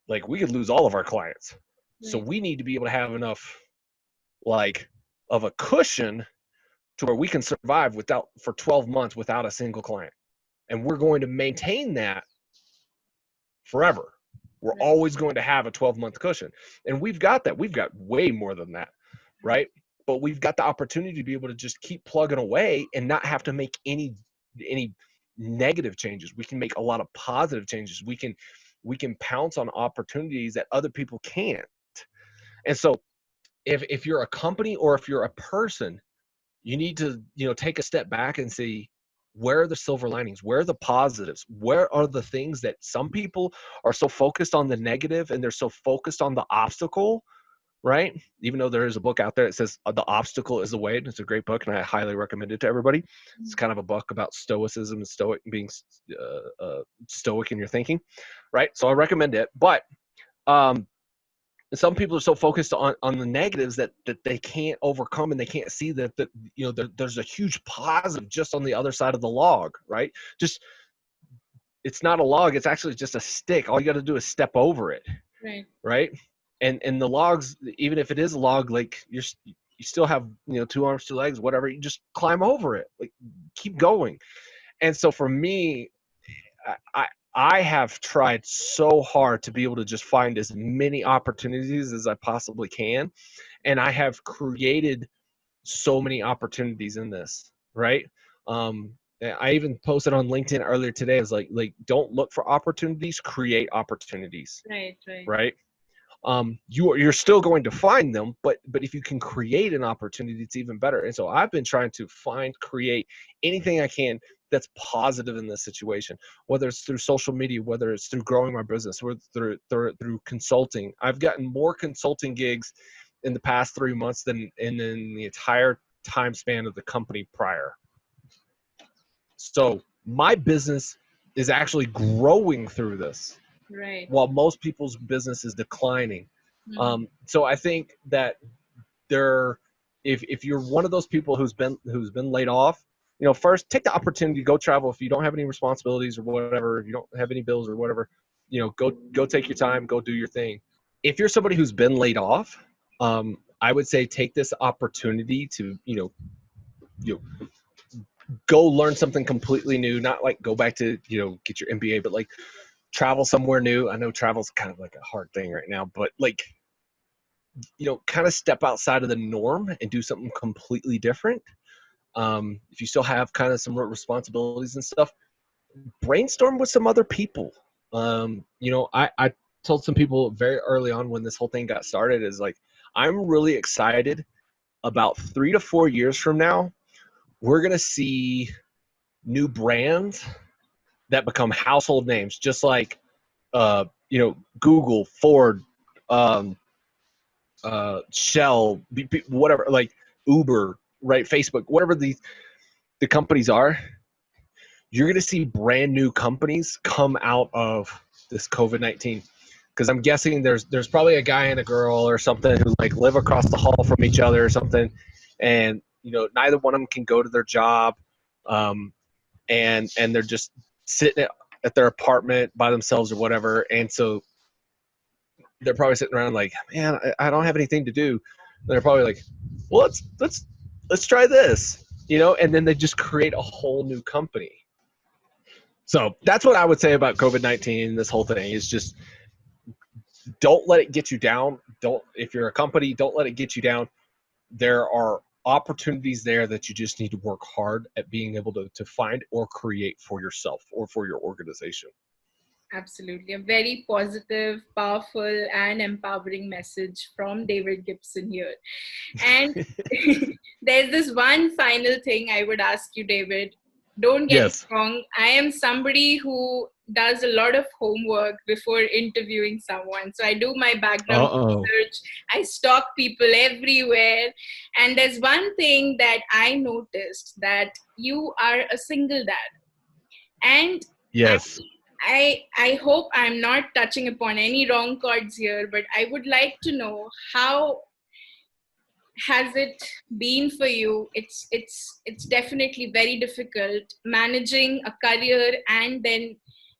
lose all of our clients. So we need to be able to have enough, of a cushion to where we can survive for 12 months without a single client. And we're going to maintain that forever. We're always going to have a 12-month cushion. And we've got that. We've got way more than that, right? But we've got the opportunity to be able to just keep plugging away and not have to make any negative changes. We can make a lot of positive changes. We can pounce on opportunities that other people can't. And so if you're a company or if you're a person, you need to, take a step back and see, where are the silver linings? Where are the positives? Where are the things that some people are so focused on the negative and they're so focused on the obstacle, right? Even though there is a book out there that says The Obstacle is the Way. It's a great book, and I highly recommend it to everybody. It's kind of a book about stoicism and being stoic in your thinking, right? So I recommend it. But some people are so focused on the negatives that they can't overcome, and they can't see that there's a huge positive just on the other side of the log, right? Just it's not a log, it's actually just a stick. All you got to do is step over it. Right. Right. And the logs, even if it is a log, like you still have, 2 arms, 2 legs, whatever, you just climb over it, like keep going. And so for me, I I have tried so hard to be able to just find as many opportunities as I possibly can, and I have created so many opportunities in this, right? I even posted on LinkedIn earlier today. I was like, don't look for opportunities, create opportunities, Right. Right. right? You're still going to find them, but if you can create an opportunity, it's even better. And so I've been trying to create anything I can that's positive in this situation, whether it's through social media, whether it's through growing my business, or through consulting. I've gotten more consulting gigs in the past 3 months than in the entire time span of the company prior. So my business is actually growing through this, Right. while most people's business is declining. Mhm. So I think that if you're one of those people who's been laid off, first take the opportunity to go travel. If you don't have any responsibilities or whatever, if you don't have any bills or whatever, go take your time, go do your thing. If you're somebody who's been laid off, I would say take this opportunity to go learn something completely new. Not like go back to get your MBA, but like travel somewhere new. I know travel's kind of like a hard thing right now, but like kind of step outside of the norm and do something completely different. If you still have kind of some responsibilities and stuff, brainstorm with some other people. I told some people very early on when this whole thing got started is like, I'm really excited about 3 to 4 years from now, we're going to see new brands that become household names, just like, Google, Ford, um, Shell, whatever, like Uber, right? Facebook, whatever the companies are, you're going to see brand new companies come out of this COVID-19. Because I'm guessing there's probably a guy and a girl or something who like live across the hall from each other or something, and neither one of them can go to their job, and they're just sitting at their apartment by themselves or whatever, and so they're probably sitting around like, man, I don't have anything to do. And they're probably like, well, let's try this, and then they just create a whole new company. So that's what I would say about COVID-19. This whole thing is just don't let it get you down. If you're a company, don't let it get you down. There are opportunities there that you just need to work hard at being able to find or create for yourself or for your organization. Absolutely. A very positive, powerful, and empowering message from David Gibson here. And there's this one final thing I would ask you, David. Don't get me Yes. wrong. I am somebody who does a lot of homework before interviewing someone. So I do my background research. I stalk people everywhere. And there's one thing that I noticed, that you are a single dad. And Yes. I hope I'm not touching upon any wrong chords here, but I would like to know, how has it been for you? It's definitely very difficult managing a career and then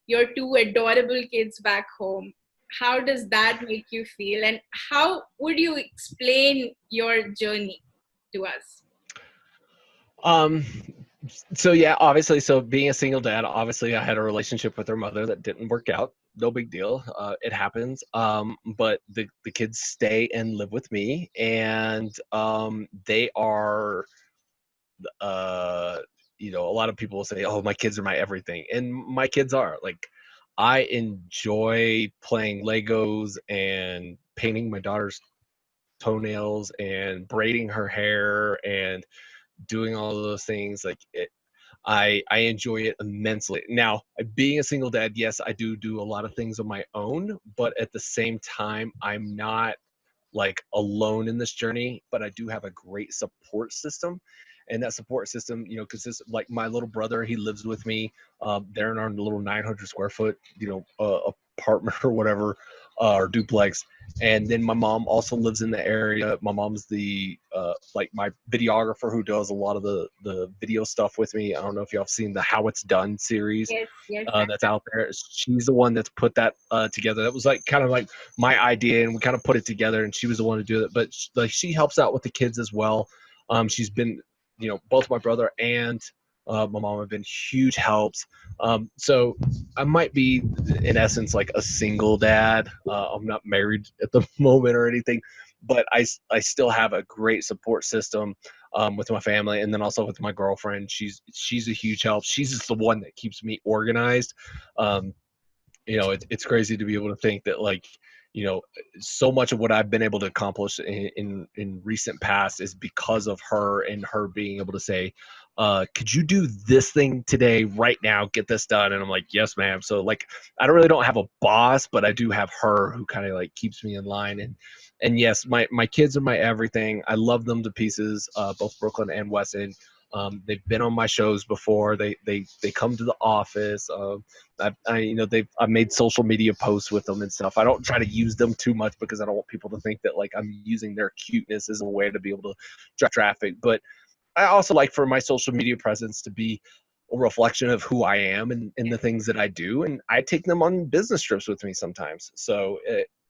your 2 adorable kids back home. How does that make you feel, and how would you explain your journey to us? Um, so yeah, obviously, so being a single dad, obviously I had a relationship with her mother that didn't work out. No big deal. It happens. But the kids stay and live with me, and they are, uh, a lot of people will say, "Oh, my kids are my everything," and my kids are. Like, I enjoy playing Legos and painting my daughter's toenails and braiding her hair and doing all of those things. Like, I enjoy it immensely. Now, being a single dad, yes, I do a lot of things on my own, but at the same time, I'm not like alone in this journey, but I do have a great support system. And that support system, consists of like my little brother. He lives with me. They're in our little 900 square foot, apartment or whatever. or duplex. And then my mom also lives in the area. My mom's the like my videographer who does a lot of the video stuff with me. I don't know if y'all have seen the How It's Done series Yes, yes. that's out there. She's the one that's put that together. That was like kind of like my idea, and we kind of put it together. And she was the one to do it. But like she helps out with the kids as well. She's been, both my brother and my mom have been huge helps. So I might be, in essence, like a single dad. I'm not married at the moment or anything, but I still have a great support system with my family, and then also with my girlfriend. She's a huge help. She's just the one that keeps me organized. It's crazy to be able to think that, like, so much of what I've been able to accomplish in recent past is because of her, and her being able to say, could you do this thing today, right now, get this done? And I'm like, yes, ma'am. So like, I don't have a boss, but I do have her who kind of like keeps me in line. And yes, my kids are my everything. I love them to pieces, both Brooklyn and Weston. They've been on my shows before. They come to the office. I've made social media posts with them and stuff. I don't try to use them too much because I don't want people to think that like I'm using their cuteness as a way to be able to drive traffic. But I also like for my social media presence to be a reflection of who I am and the things that I do. And I take them on business trips with me sometimes. So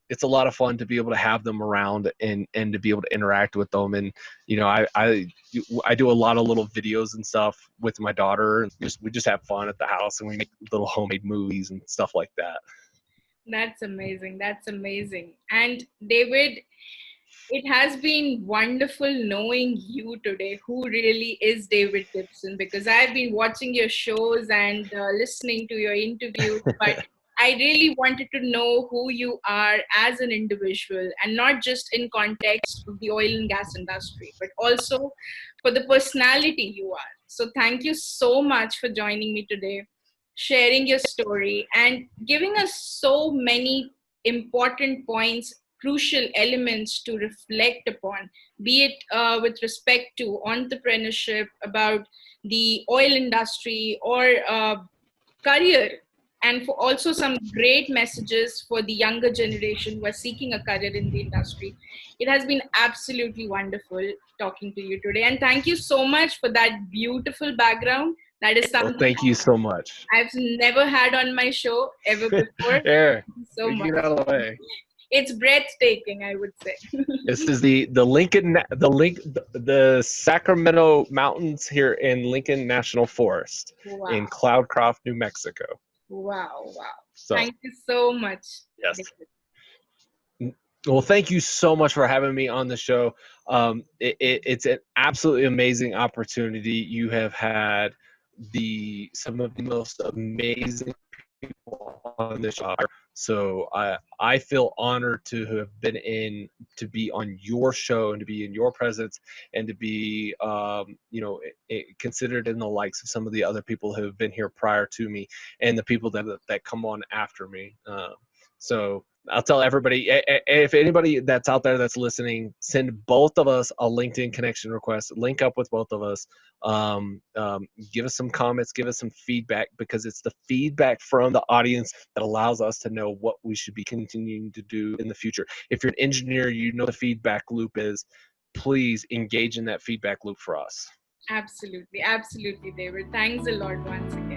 it's a lot of fun to be able to have them around and to be able to interact with them. And, I do a lot of little videos and stuff with my daughter, and we just have fun at the house, and we make little homemade movies and stuff like that. That's amazing. That's amazing. And David, it has been wonderful knowing you today, who really is David Gibson, because I've been watching your shows and listening to your interviews, but I really wanted to know who you are as an individual, and not just in context of the oil and gas industry, but also for the personality you are. So thank you so much for joining me today, sharing your story, and giving us so many important points, crucial elements to reflect upon, be it with respect to entrepreneurship, about the oil industry, or career, and for also some great messages for the younger generation who are seeking a career in the industry. It has been absolutely wonderful talking to you today. And thank you so much for that beautiful background. That is Well, something thank you so much. I've never had on my show ever before. There, Thank you so we much. get out of the way. It's breathtaking, I would say. This is the Sacramento Mountains here in Lincoln National Forest in Wow. Cloudcroft, New Mexico. Wow. So Thank you so much. yes. Well, thank you so much for having me on the show. It's an absolutely amazing opportunity. You have had some of the most amazing people on this show. So I feel honored to have to be on your show, and to be in your presence, and to be considered in the likes of some of the other people who have been here prior to me, and the people that come on after me. So I'll tell everybody, if anybody that's out there that's listening, send both of us a LinkedIn connection request, link up with both of us, give us some comments, give us some feedback, because it's the feedback from the audience that allows us to know what we should be continuing to do in the future. If you're an engineer, you know the feedback loop is. Please engage in that feedback loop for us. Absolutely, David. Thanks a lot once again.